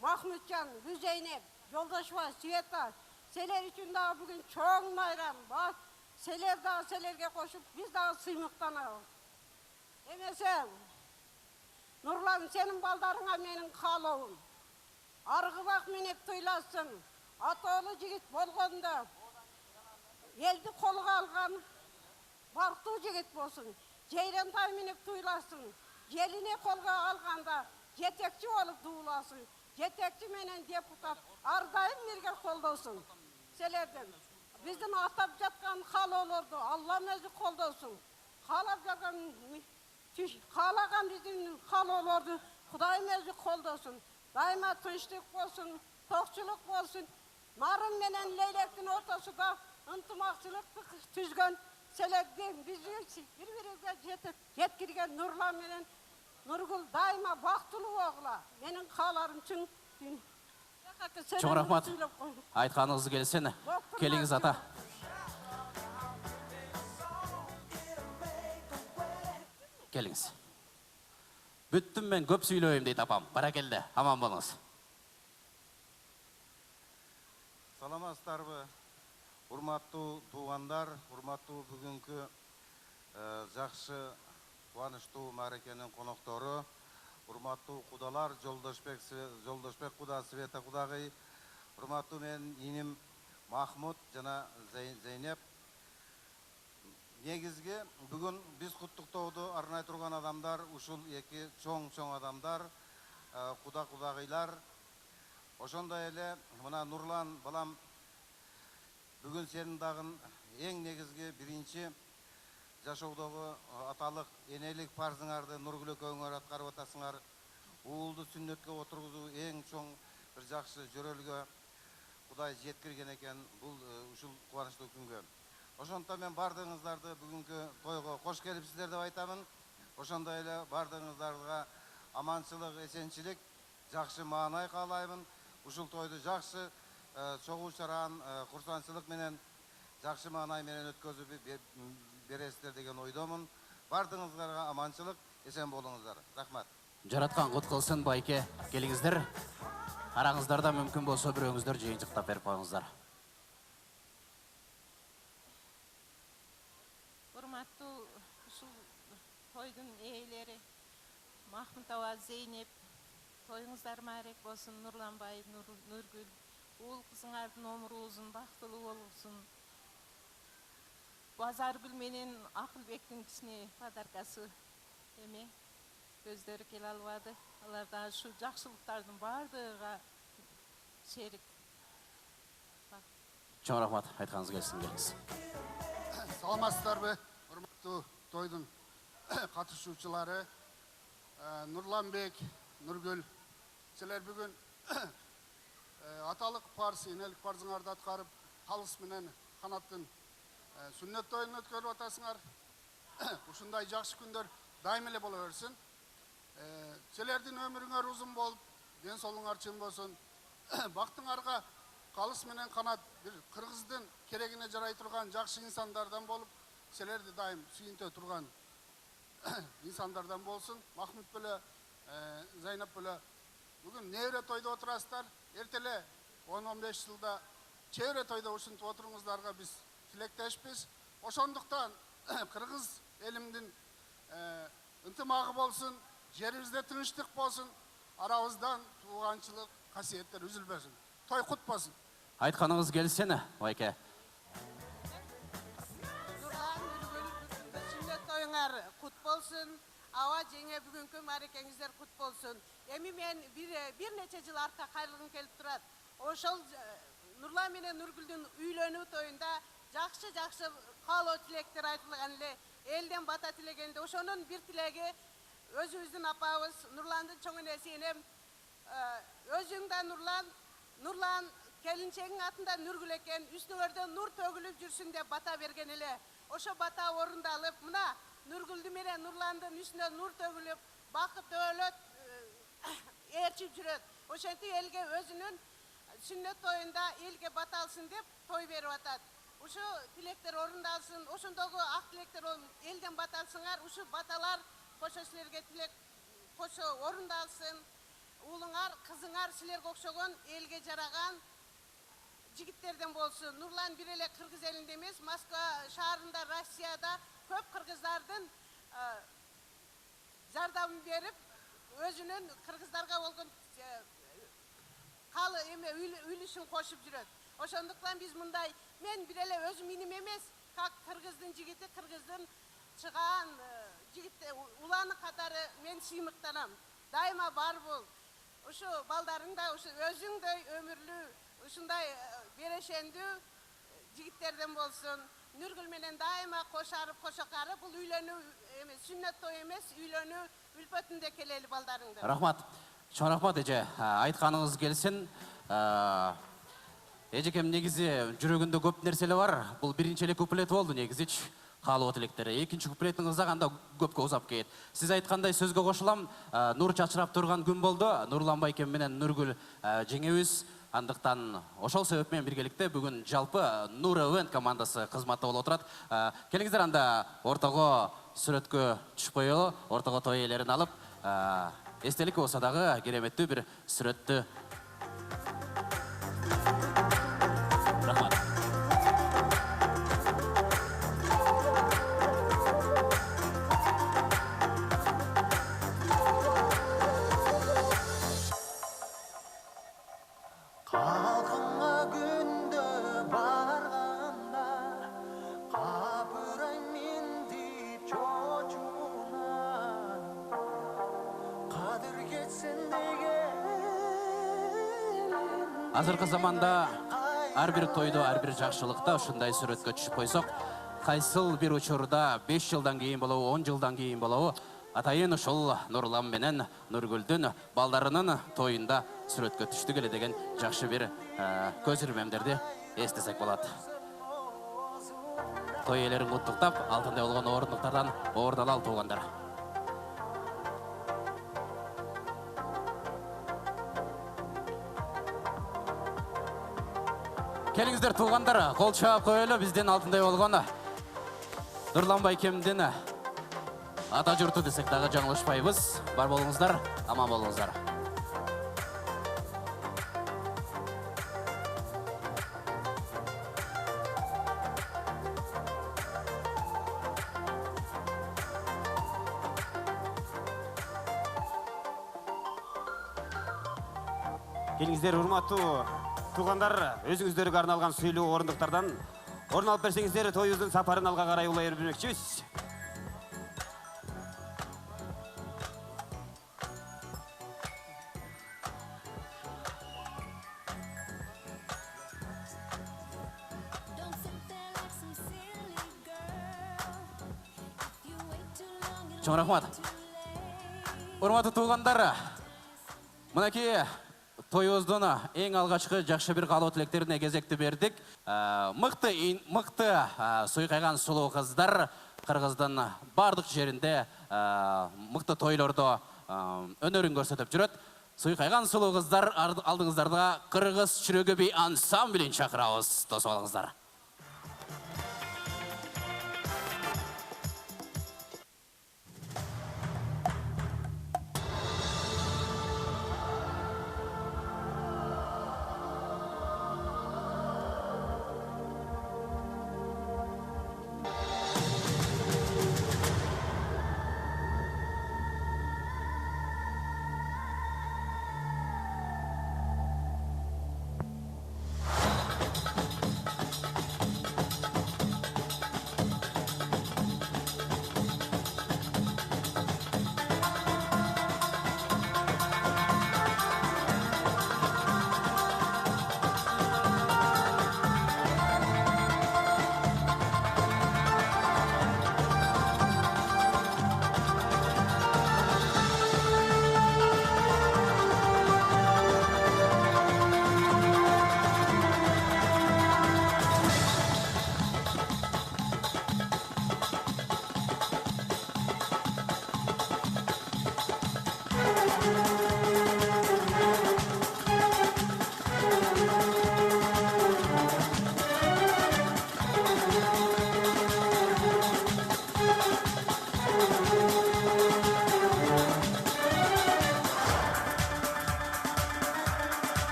Махмутжан, Гүзейнеп, Жолдошова, Света, силер үчүн дагы бүгүн чоң майрам. Силер дагы силерге кошуп, биз дагы сыймыктанабыз. Эмесе, Нурлан, сенин балдарыңа менин каалоом. Аргыбак менеп тойласын. Атолу жигит болгондо элди колуга алган барктуу жигит болсун. Жейрантай менеп туйласын. Желине колго алганда жетекчи болуп дууласын. Жетекчи менен депутат ар дайым бирге колдосун. Силерден биздин атап жаткан каалоолорду Аллам өзү колдосун. Каалаган биздин каалоолорду Кудайым өзү колдосун. Дайыма тынчтык болсун, токчулук болсун. Нарым менен Лейлектин ортосунда ынтымакчылыкты түзгөн силердин бизди бири-бирибизге жеткирген Нурлан менен Нургул дайыма бактылуу болгула. Менин кааларым чын. Чоң рахмат. Айтканыңыз келсен. Келиңиз ата. Келиңиз. Бүттүм мен көп сүйлөйм дейт апам. Баракелде, аман болуңуз. Саламатсыздарбы, урматтуу туугандар, урматтуу бүгүнкү жакшы кубанычтуу мааракенин коноктору, урматтуу кудалар, Жолдошбек куда, Света кудагый, урматтуу менин иним Махмут жана Зейнеп. Негизги бүгүн биз куттуктоодо арнай турган адамдар ушул эки чоң адамдар, кудагыйлар. Ошондой эле мына Нурлан балам, бүгүн сенин дагы эң негизги биринчи жашоодогу аталык энелик парзыңарды Нургүл экөөңөр аткарып атасыңар. Уулду сүннөткө отургузуу эң чоң bir жакшы жөрөлгө Кудай жеткирген экен бул ушул кубанычтуу күнгө. Ошондуктан мен бардыгыңыздарды бүгүнкү тойго кош келипсиздер деп айтамын. Ошондой эле бардыгыңыздарга аманчылык, эсенчилик, жакшы маанай каалаймын. Ушул тойду жакшы чогуу чаран курсанчылык менен жакшы маанай менен өткөзүп бересиздер деген ойдомун. Бардыгыңыздарга аманчылык, эсен болуңуздар. Рахмат. Жараткан кут кылсын байке. Келиңиздер. Араңыздарда мүмкүн болсо бирөөңүздөр жыйынтыктап берип коюңуздар. Урматтуу ушул тойдун ээлери Махмут аба, Зейнеп, тоюңуздар маарек болсун. Нурланбай, Нургүл, уул кызыңардын өмүрү узун, бактылуу болсун. Базаргүл менен Акылбектин кичине подаркасы эме көздөрү келе албады. Алардан ушу жакшылыктардын баардыгыга шерик. Чоң рахмат, айтканыңыз келсин, келиңиз. Саламатсыздарбы, урматтуу тойдун катышуучулары, Нурланбек, Нургүл, силер бүгүн аталык парыз, энелик парызыңарды аткарып, калыс менен канаттын сүннөт тоюн өткөрүп атасыңар. Ушундай жакшы күндөр дайым эле боло берсин. Силердин өмүрүңөр узун болуп, ден соолугуңар чың болсун. Бактыңарга калыс менен канат бир кыргыздын керегине жарай турган жакшы инсандардан болуп, силерди дайым сүйүнтө турган инсандардан болсун. Махмут беле, Зайнап беле бүгүн небере тойдо отурасыздар. Эртеле 10-15 жылда чебере тойдо ушинтип отуруңуздарга биз тилектешпиз. Ошондуктан кыргыз элимдин ынтымагы болсун, жерибизде тынчтык болсун, арабыздан тууганчылык касиеттер үзүлбөсүн. Той кут болсун. Айтканыңыз келсин, байке. Нурлан, Нургүл, сүннөт тоюңар кут болсун. Аба жеңе бүгүнкү маарекеңиздер кут болсун. Эми мен бир нече жыл артка кайрылгым келип турат. Ошол Нурлан менен Нургүлдүн үйлөнүү тоюнда жакшы каалоо тилектер айтылган эле, элден бата тилегенде ошонун бир тилеги өзүбүздүн апабыз Нурландын чоң энеси энем өзүң да Нурлан келинчегиң атында Нургүл экен, үстүңөрдөн нур төгүлүп жүрсүн деп бата берген эле. Ошо бата орундалып, мына Нургүлдү менен Нурландын үстүнө нур төгүлүп, бакыт дөөлөт ээрчип жүрөт. Ошентип элге өзүнүн сүннөт тоюнда элге бата алсын деп той берип атат. Ушу тилектер орундалсын, ошондогу ак тилектер элден бата алсыңар, ушу баталар кошо силерге тилек кошо орундалсын. Уулуңар, кызыңар силерге окшогон элге жараган жигиттерден болсун. Нурлан бир эле кыргыз элинде эмес, Москва шаарында, Россияда көп кыргыздардын жардамын берип, өзүнүн кыргыздарга болгон калы эме үлүшүн кошуп жүрөт. Ошондуктан биз мындай, мен бир эле өзүм иним эмес, как кыргыздын жигити, кыргыздын чыгаан жигити уланы катары мен сыймыктанам. Дайыма бар бол. Ушу балдарың да ушу өзүңдөй өмүрлүү, ушундай берешендүү жигиттерден болсун. Нургүл менен дайыма кошарып, кошокарып, бул үйлөнүү эмес, сүннөт той эмес, үйлөнүү үлпөтүндө келели балдарыңды. Рахмат. Чоң рахмат эже. Айтканыңыз келсин. Эжекем негизи жүрөгүндө көп нерселер бар. Бул биринчи эле куплет болду негизичи. Каалоо тилектери. Экинчи куплетиңиз анда көпкө узап кетет. Сиз айткандай сөзгө кошулам. Нур чачырап турган күн болду. Нурлан байкем менен Нургүл жеңебиз. Андыктан ошол себеп менен биргеликте бүгүн жалпы Нур Event командасы кызматта болуп отурат. Келиңиздер анда ортого сүрөткө түшүп коелу. Ортого той ээлерин алып, эстелик болсо дагы кереметтүү бир сүрөттү. Рахмат. Қалқыңа күнді барғанда қапырай менді чочуна қадір кетсін деген Азыркы заманда ар бир тойдо, ар бир жакшылыкта ушундай сүрөткө түшүп койсок, кайсыл бир учурда 5 жылдан кийин болобу, 10 жылдан кийин болобу, атайын ушул Нурлан менен Нургүлдүн балдарынын тойунда сүрөткө түштүк эле деген жакшы бир көз ирмемдерди эстесек болот. Той ээлерин куттуктап, алтындай болгон орындуктардан орун алалы туугандар. Келиңиздер туугандар, кол чаап коелу, бизден алтындай болгон Нурлан байкемдин ата журту десек дагы жаңылышпайбыз. Бар болуңуздар, аман болуңуздар. Келиңиздер, урматтуу туугандар, өзүңүздөргө арналган сүйлүү орындуктардан орун алып берсеңиздер, тоюбуздун сапарын алга карай улай өрбүмөкчүбүз. Чоң рахмат. Урматтуу туугандар, мынакей тоюбуздун эң алгачкы жакшы бир каалоо тилектерине кезекти бердик. Мыкты суйкайган сулуу кыздар Кыргыздын бардык жеринде мыкты тойлордо өнөрүн көрсөтүп жүрөт. Суйкайган сулуу кыздар алдыңыздарда Кыргыз чүрөгү би ансамблин чакырабыз. Тосуп алыңыздар.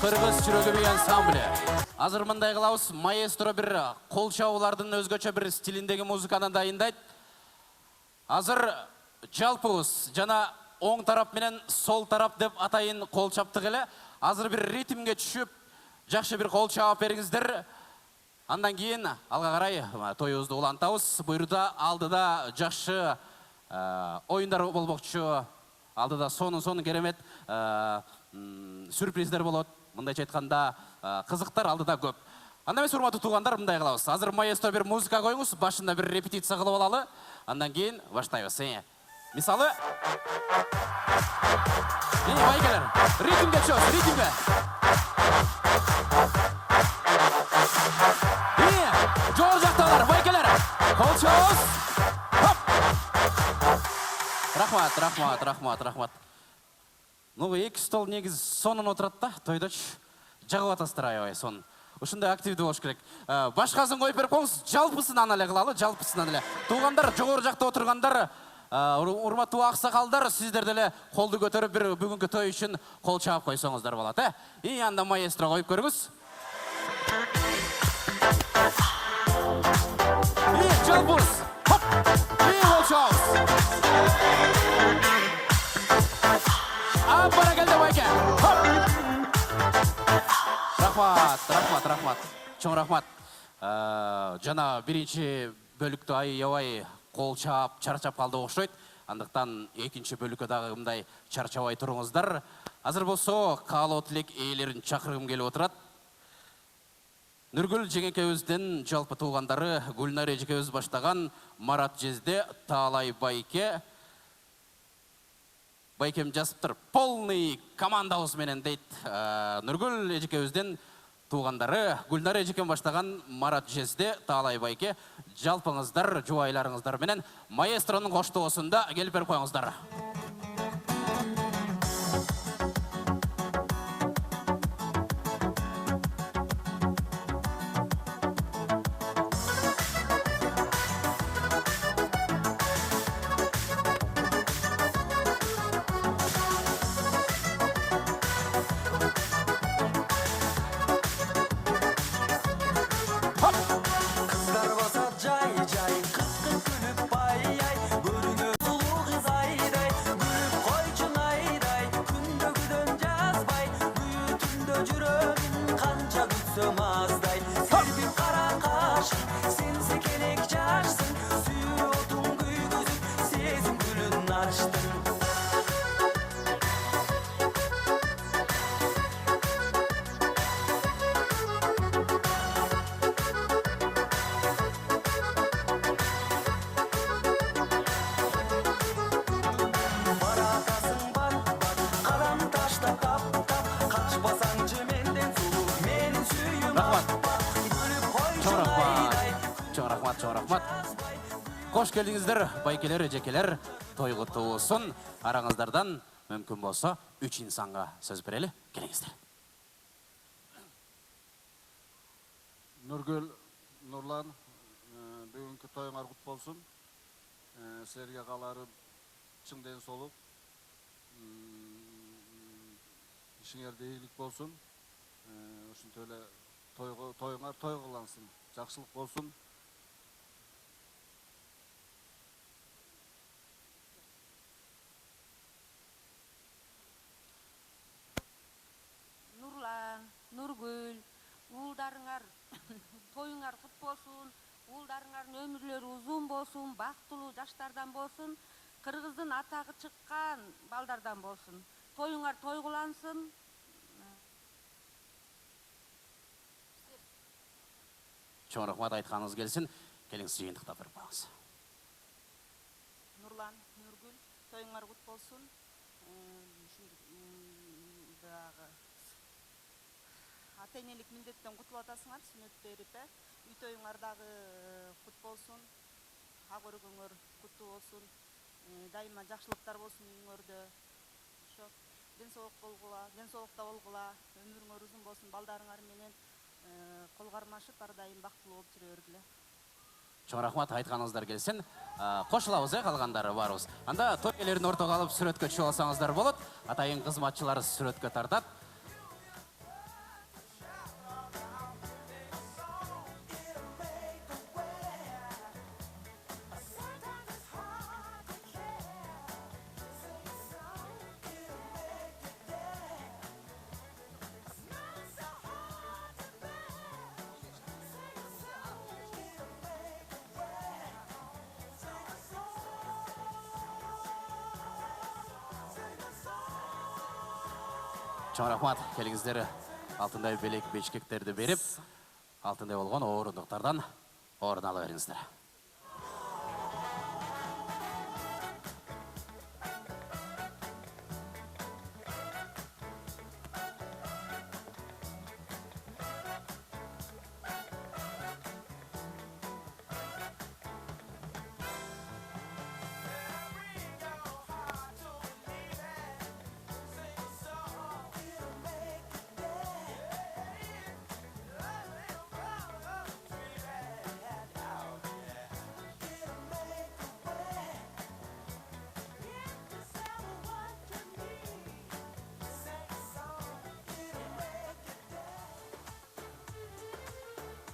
Кыргыз чүрөгү би ансамблі. Азыр мындай кылабыз, маэстро бир кол чабуулардын өзгөчө бир стилиндеги музыканы дайындайт. Азыр жалпыбыз жана оң тарап менен сол тарап деп атайын кол чаптык эле. Азыр бир ритмге түшүп, жакшы бир кол чаап бериңиздер. Андан кейін алға қарай тойыбызды улантабыз. Буйрда алдыда жакшы ойындар болмокчу. Алдыда сонун керемет сюрприздер болот. Мындайча айтканда кызыктар алдыда көп. Анда эмес, урматтуу туугандар, мындай кылабыз. Азыр маэстро бир музыка коюңуз, башында бир репетиция кылып алалы. Андан кейін баштайбыз. Мисалы, байкелер, ритмге чөз, ритмге. Жор жактагылар, байкелер, кол чөз. Рахмат. Ну, эки стол негиз сонун отурат да, тойдочу. Жагып атасыздар аябай сонун. Ушундай активдүү болуш керек. Башкасын коюп берип коюңуз, жалпысынан эле кылалы, жалпысынан эле. Туугандар, жогору жакта отургандар, урматтуу аксакалдар, сиздер деле колду көтөрүп бир бүгүнкү той үчүн кол чаап койсоңуздар болот, анда маэстро коюп көрүңүз. Жалпыз. Хоп. Кол чаабыз. Баракелде байке. Хоп. Рахмат. Чоң рахмат. Жана биринчи бөлүктө аябай кол чаап, чарчап калды окшойт. Андыктан экинчи бөлүккө дагы мындай чарчабай туруңуздар. Азыр болсо каалоо тилек ээлерин чакыргым келип отурат. Нургүл жеңекебиздин жалпы туугандары Гүлнар эжекебиз баштаган Марат Жезде, Таалай байке. Байкем жазыптыр, полный командабыз менен дейт. Нургүл эжекебиздин туугандары Гүлнар эжекем баштаган Марат Жезде, Таалай байке. Жалпыңыздар, жубайларыңыздар менен маэстронун коштоосунда келип берип коюңуздар. Кош келдиңиздер, байкелер, эжекелер, той куттуу болсун. Араңыздардан мүмкүн болсо 3 инсанга сөз берели. Келиңиздер. Нургүл, Нурлан, бүгүнкү тоюңар кут болсун. Силерге кааларым чың ден соолук. Ишиңерде ийгилик болсун. Ушинтип эле тоюңар той кылансын. Жакшылык болсун. Нургүл, уулдарыңар тоюңар кут болсун, уулдарыңардын өмүрлөрү узун болсун, бактылуу жаштардан болсун, кыргыздын атагы чыккан балдардан болсун. Тоюңар той кылансын. Чоң рахмат, айтканыңыз келсин. Келиңиз жыйынтыктап берип коюңуз. Нурлан, Нургүл, тоюңар кут болсун. Ата-энелик міндеттен құтылып атасыңар, сүннөт берип, үй тоюңардагы кут болсун, ак өргөңөр куттуу болсун, дайыма жакшылыктар болсун үйүңөрдө. Ошо ден соолукта болгула, өмүрүңөр узун болсун, балдарыңар менен кол кармашып ар дайым бактылуу болуп жүрө бергиле. Чоң рахмат, айтканыңыздар келсин. Кошулабыз, калгандары барыбыз. Анда той элерин ортого алып сүрөткө түшүп алсаңыздар болот. Атайын кызматчылары сүрөткө тартат. Чоң рахмат, келиңиздер алтындай белек бешкектерди берип, алтындай болгон орындыктардан орун ала бериңиздер.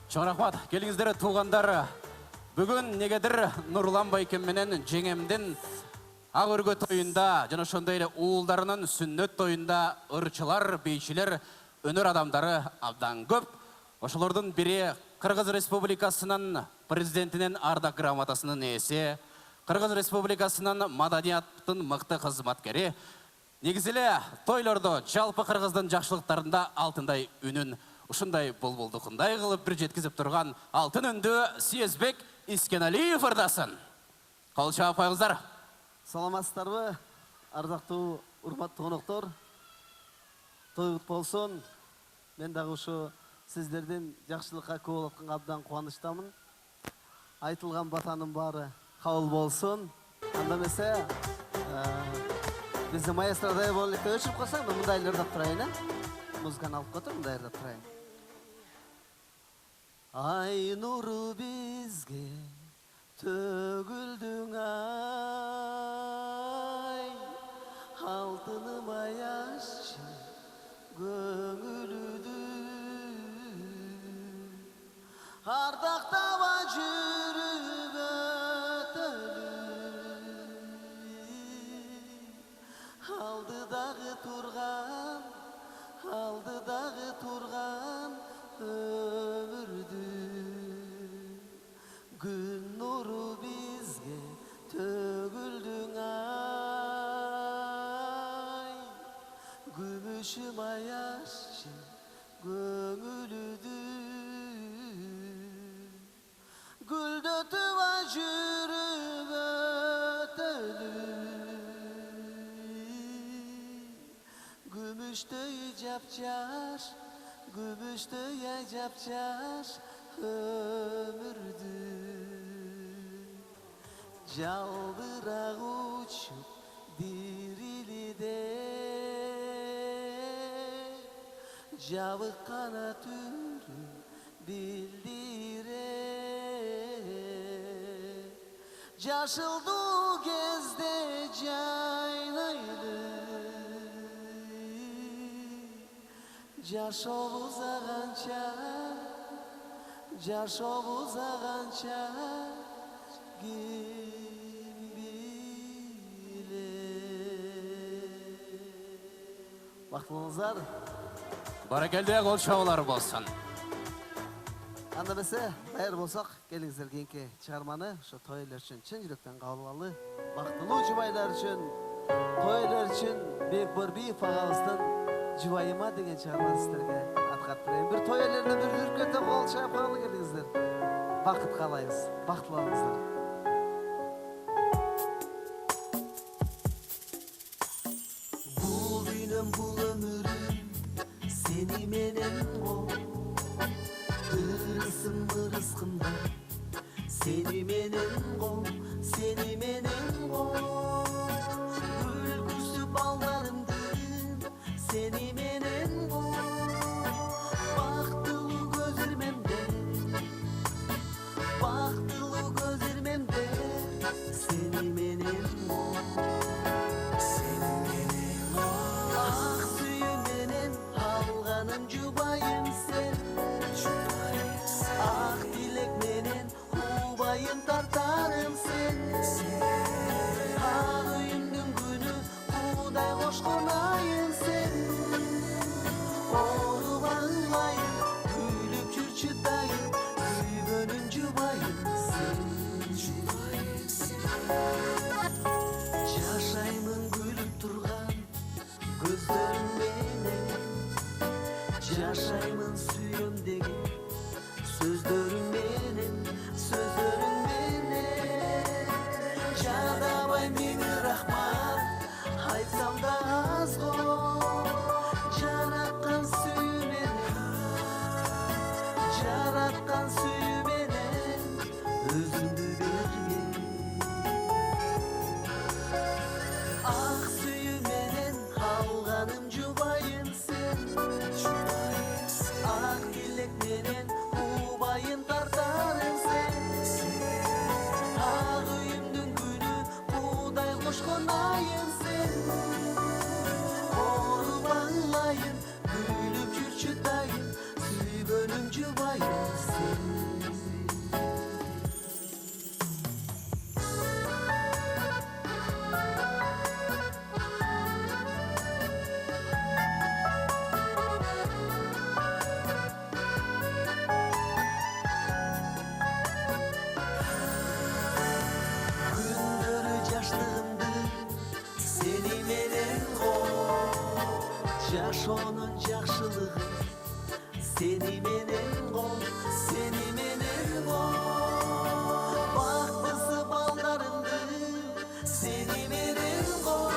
Чоң рахмат, келиңиздер туугандар. Бүгүн негедир Нурлан Байкем менен жеңемдин ак өргө тоюнда жана ошондой эле уулдарынын сүннөт тоюнда ырчылар, бейчилер, өнөр адамдары абдан көп. Ошолордун бири Кыргыз Республикасынын президентинин ардак грамотасынын ээси, Кыргыз Республикасынын маданияттын мыкты кызматкери. Негизи эле тойлордо жалпы Кыргыздын жакшылыктарында алтындай үнүн ушундай булбулдукундай кылып бир жеткизип турган алтын үндүү Съезбек Искеналиев ырдасын. Кол чаап коюңуздар. Саламатсыздарбы, ардактуу урматтуу коноктор. Той болсун. Мен дагы ушу сиздердин жакшылыкка күбө болуп атканга абдан кубанычтамын. Айтылган батанын баары кабыл болсун. Анда эмесе, биздин маэстродай болуп өчүрүп койсоң, мен мындай эле ырдап турайын, музыканы алып котур, мындай ырдап турайын. Ай нуру бизге төгүлдүң ай, алтыным аяшчы көңүлүдү, ардактаба жүрүп өтөлү, алдыдагы турган өмүрдү, күн нуру бизге төгүлдүң ай, күмүшүм аяшчы көңүлүдү, гүлдөтүп жүрүп өтөлү, күмүштөй жапжаш, күмүштөй жапжаш өмүрдү, жалбырак учуп дирилиде, жабык канат үрүн билдире, жашылдуу кезде жайнайлы, жашообуз аганча ким билет. Бактылуу болуңуздар. Баракелде, кол чабуулар болсун. Анда эмесе, даяр болсок, келиңиздер кийинки чыгарманы ошо той элер үчүн чын жүрөктөн кабыл алалы. Бактылуу жубайлар үчүн, той элер үчүн Бек Борбиев агабыздын Жубайыма деген чыгарманы сиздерге аткарып берейин. Бир той элерине бир үркөтөп кол чаап коелу келиңиздер. Бакыт каалайбыз. Бактылуу болуңуздар. Бул дүйнөм, бул өмүрүм сени менен го. Ырыскында сени менен го, сени менен го. Күлкүсү балдарымдын сени менен го. Бактылуу көз ирмемде сени менен го. Сени менен го. Ак сүйүм менен алганым жубайым сен. Ак тилек менен убайым тартарым сен. Ак үйүмдүн күнү Кудай кошкон айым сен. Оорубайым, күлүп жүрчү дайым, күйгөнүм жубайым сен. Жашаймын күлүп турган көздөрүң менен. жашаймын сүйем деген сөздөрүң менен жадабай мени рахмат айтсам да аз го жараткан сүйүү менен өзүңдү берген ак сүйүү менен алганым жубайын сен ак тилек менен убайын тартарым сен ак үйүмдүн күнү куудай кошкон айым сен оорубаңлайын күлүп жүрчү дайым сүйгөнүм жубайын сен күндөрү жаштыгымды сени менен жашоонун жакшылыгы сени менен бактысы балдарымды сени менен бул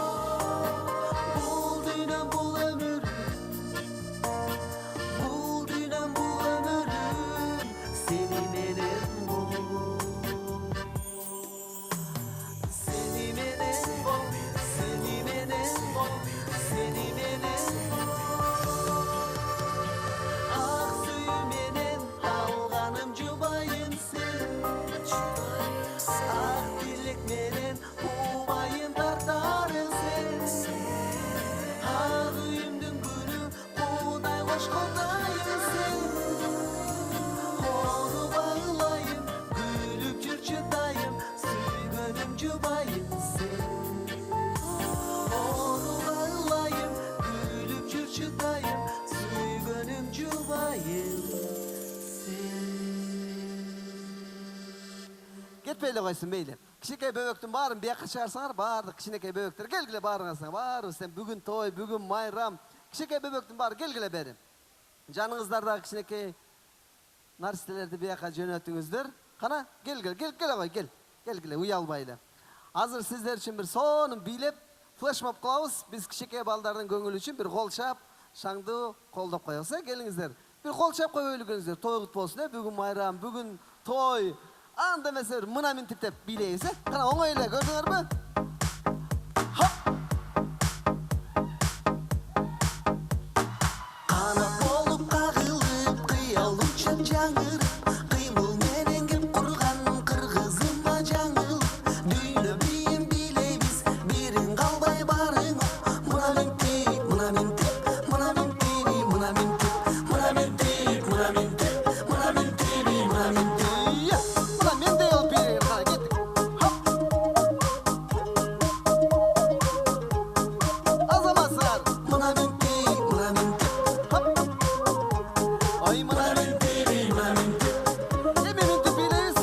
дүйнөм бул өмүрүм сени менен ак сүйүү менен алганым жубайын сен ак тилек менен убайын тартарым сен ак үйүмдүн күнү куудай кошкон айым сен оорубаңлайын күлүп жүрчү дайым сүйгөнүм жубайын сен оорубаңлайын күлүп жүрчү дайым сүйгөнүм жубайын сен кетпей эле койсун мейли кичинекей бөбөктүн баарын бияка чыгарсаңар баардык кичинекей бөбөктөр келгиле баарыңыздар баарыбыз сен бүгүн той бүгүн майрам кичинекей бөбөктүн баары келгиле бери жаныңыздардагы кичинекей нарселерди бияка жөнөтүңүздөр кана келгиле келгиле уялбай эле азыр сиздер үчүн бир сонун бийлеп флешмоб кылабыз биз кичинекей балдардын көңүлү үчүн бир кол чап шаңды колдоп коебуз келиңиздер бир кол чап коюп өйлөгөнүздөр той кут болсун бүгүн майрам бүгүн той анда эмесе бир мына минтип деп бийлейбиз кана оңой эле көрдүңөрбү канат болуп кагылып кыял учуп жаңырып кыймыл менен кеп курган кыргызыма жаңылып дүйнө бийин бийлейбиз бирин калбай барың мына минтип мына минтип мына минтиби мына минтип мына минтип мына минтип мына минтиби мына минтип мына мендей болуп бийлейбиз кана кеттик азаматсыңар мына минтип мына минтип ой мына минтиби мына минтип эми минтип бийлейбиз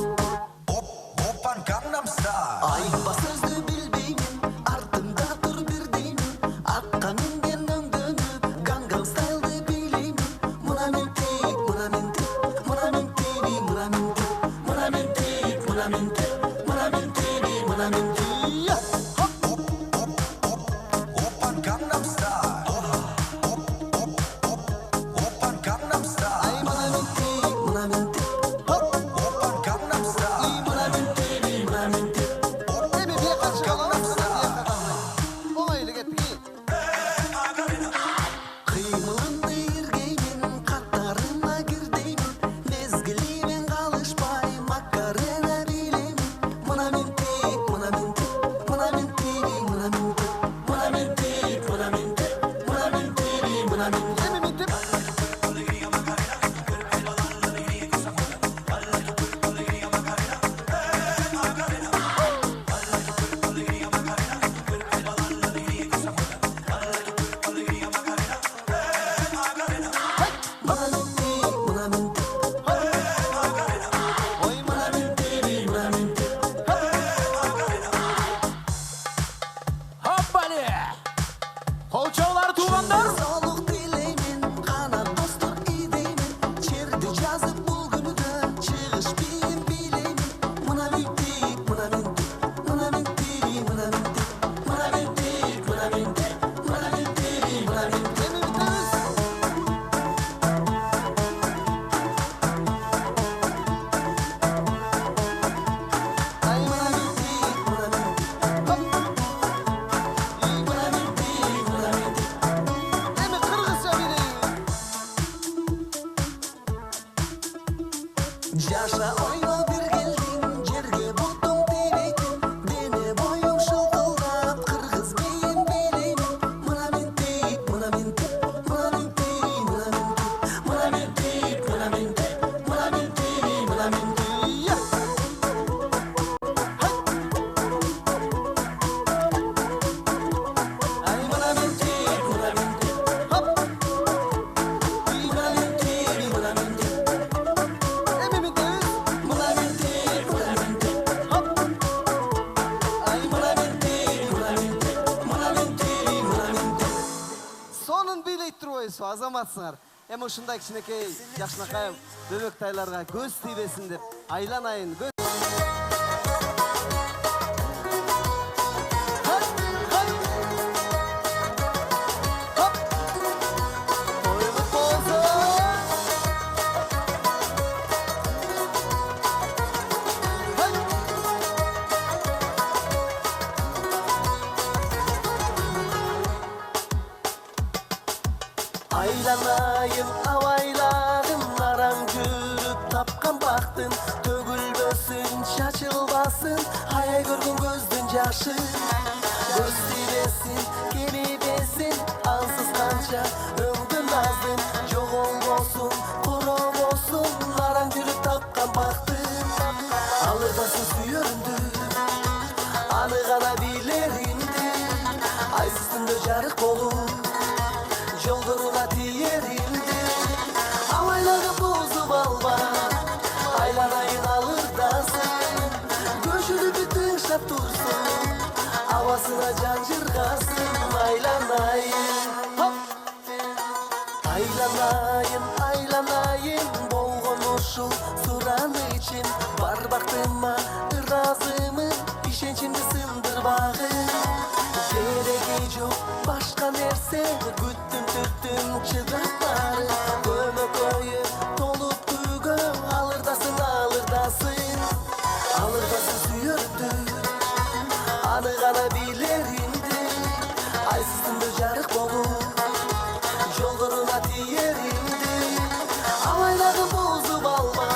оппан Gangnam Style айыкпа сөздү билбеймин артымда тур бир деймин атка минген өңдөнүп Gangnam Style'ды бийлеймин мына минтип мына минтип мына минтиби мына минтип мына минтип мына минтип мына минтиби мына минтип оппан Gangnam Style оппан Gangnam Style ай мына минтип мына минтип оппан Gangnam Style мына минтиби мына минтип эми бияка чыгалабыз оңой эле кеттик кыймылымды иргеймин каттарыма кирдеймин мезгилимен калышпай макарена бийлеймин мына минтип мына минтип мына минтиби мына минтип мына минтип мына минтип мына минтиби мына минтип эми минтип Колчоолар туугандар. Саулык тилеймин, канат достук Yaşa oyna bir geldin Jerge buldum tebeytin Dene boyum şılkıldap Kırgız beyin bileyim Mına men deyip Mına men deyip Mına men deyip Mına men deyip Mına men deyip Mına men deyip Mına men deyip Mına men deyip Ay mına men deyip Mına men deyip Hop Mına men deyip Mına men deyip Ememin deyip Mına men deyip Mına men deyip Hop Ay mına men deyip Mına men deyip Mına men deyip Mına men deyip Сонун бийлей турбайсызбы азаматсыңар эми ушундай кичинекей жакшынакай бөбөктайларга көз тийбесин деп айланайын көз Aylanayım avaylarım aram жүрүп тапкан бактын төгүлбөсүн чачылбасын аяй көргөн көздүн жашы көз тийбесин келибесин ансыз канча өңдүн наздын жоголбосун коробосун араң жүрүп тапкан бактын алырбасын сүйөрүмдү аны гана билеринди ай үстүндө жарык болуп жолдоруна тиерилди авайларды бузуп алба айланайын алырдасын көшүрүп тыңшап турсун абасына жан жыргасын айланайын айланайын айланайын болгон ушул суранычым бар бактыма ыраазымын ишеничимди сындырбагын кереги жок башка нерсе күттүм түттүм чыдап бары көмөкөйү толуп күйгө алырдасын алырдасын алырдасын сүйөрүмдү аны гана билеринди ай үстүндө жарык болуп жолдоруна тиеринди авайларды бузуп алма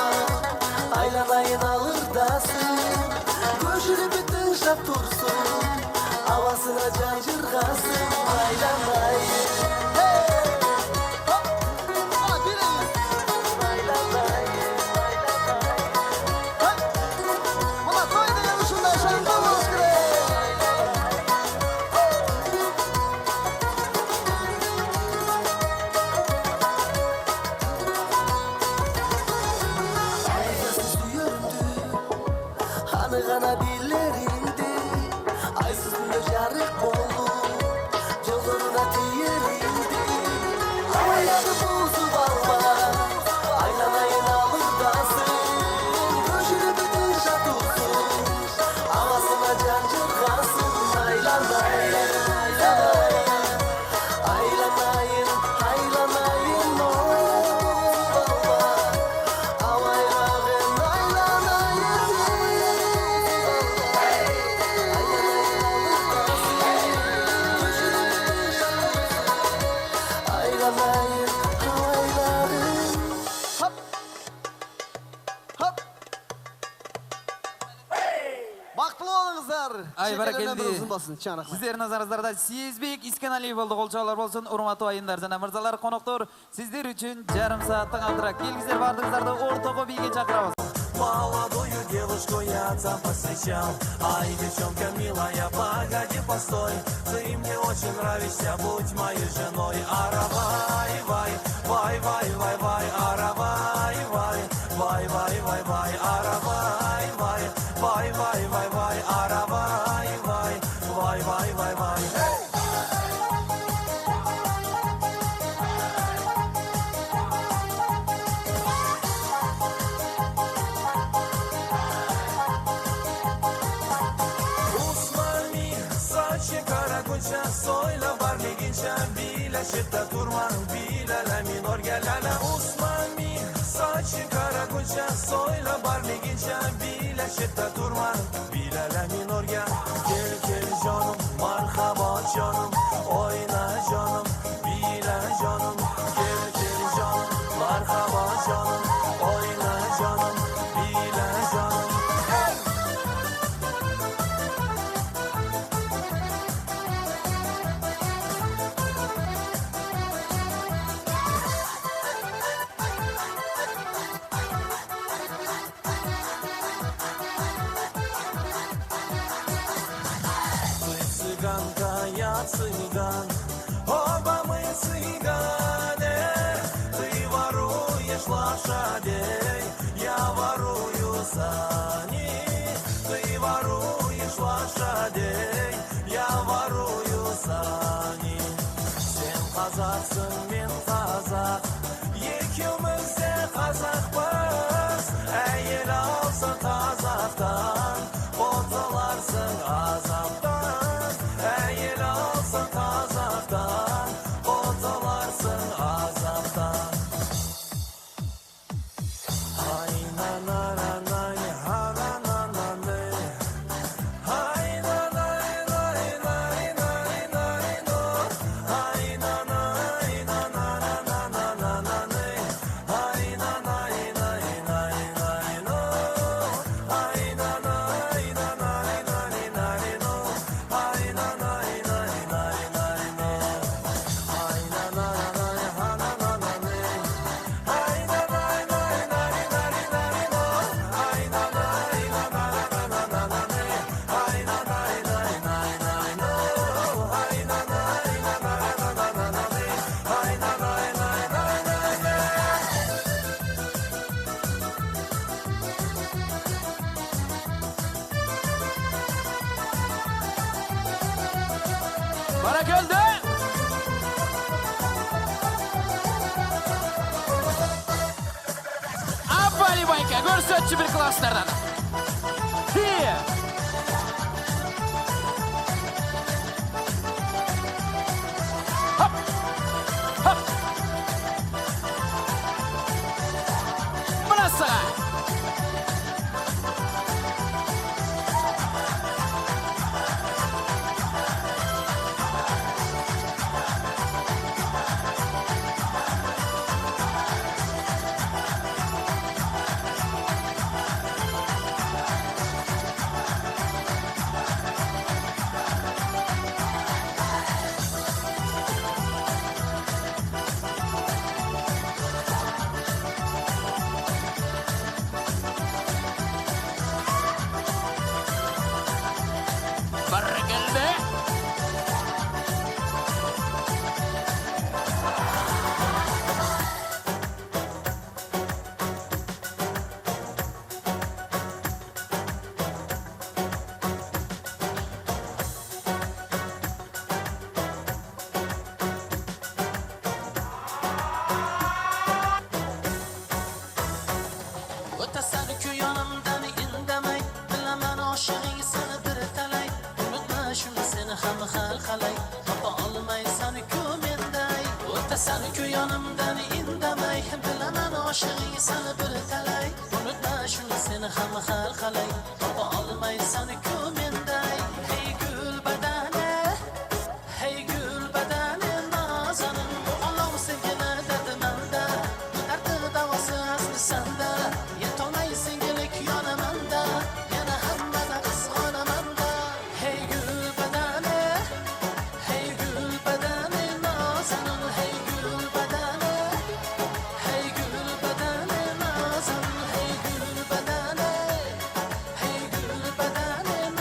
айланайын алырдасын көшүрүп тыңшап турсун Havasına can jırgasın aylanayın Buna koydu yanışında şarkımız Ayrısı suyöründü Hanı gana billerindi Ay üstünde jarık boldu Jollarına tiyerindi Havayladı bozup alma Aylanayın alırdasın Köşürüp tırşa tutsun Havasına can jırgasın Aylanayın Aylanayın Aylanayın bozup alma Havayladım aylanayın Aylanayın havaylarım Hop Hop Бактылуу болуңуздар. Ай баракелди. Uzun basın. Чаң рахмат. Сиздердин назарыңыздарда Съездбек Искеналиев болду. Колчоолор болсун. Урматтуу айымдар жана мырзалар, коноктор, сиздер үчүн жарым сааттык андыраак. Келиңиздер, баардыгыңыздарды ортого бийге чакырабыз. Молодую девушку я там повстречал. Ай, девчонка милая, погоди, постой. Ты мне очень нравишься, будь моей женой. Аравай, вай, вай, вай, вай, вай, аравай, вай, вай, вай, вай, вай, аравай, вай, вай, вай, вай, вай, аравай, вай, вай, вай, вай, вай. Каракульча, сойла барлигинча, биля шитта турман, биля ла минор геляля. Усмани, сачи каракульча, сойла барлигинча, биля шитта турман, биля ла минор гел. Gel gel canım, marhaba canım, oyna canım, biля canım. Gel gel canım, marhaba canım, oyna canım, Qazaksın men qazaq Ikimiz de qazaqpız Əyyel alsın qazaqdan Qotularsın azaptan Əyyel alsın qazaqdan Qotularsın azaptan Ay nananay hanananay Ay nanay nay nay nay nay no Ay nanay nanananananay Ay nanay nay nay nay no Ay nanay nanay nay nay no Ay nanay nay nay nay no Ay nananay hanananay Ay nanay nay nay nay nay no Ay nanay nanananananay Ay nanay nay nay nay no Ay nanay nanananananay Ay nanay nay nay nay nay Barakaldı. Abali Bayka, görsötçü bir klaslardan. Here. Hop. Hop. Burası. Barakaldı. Ötesen ki yanımdan indemey Bilemen aşığı seni bir talay Unutma şunu seni hem halkalay Tapa almaysan kümendey Ötesen ki yanımdan indemey Bilemen aşığı seni bir talay Unutma şunu seni hem halkalay Tapa almaysan kümendey Hey gül bedene Hey gül bedene nazanın Bu Allah'u sevgine dedimende Derdi davası aslı sende Yetonay singilik yanımında Yana hemmede kıskanımında Hey gül bedene Hey gül bedene nazanın Hey gül bedene Hey gül bedene nazanın Hey gül bedene Hey gül bedene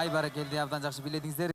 бай баракелди, абдан жакшы биледиңиздер.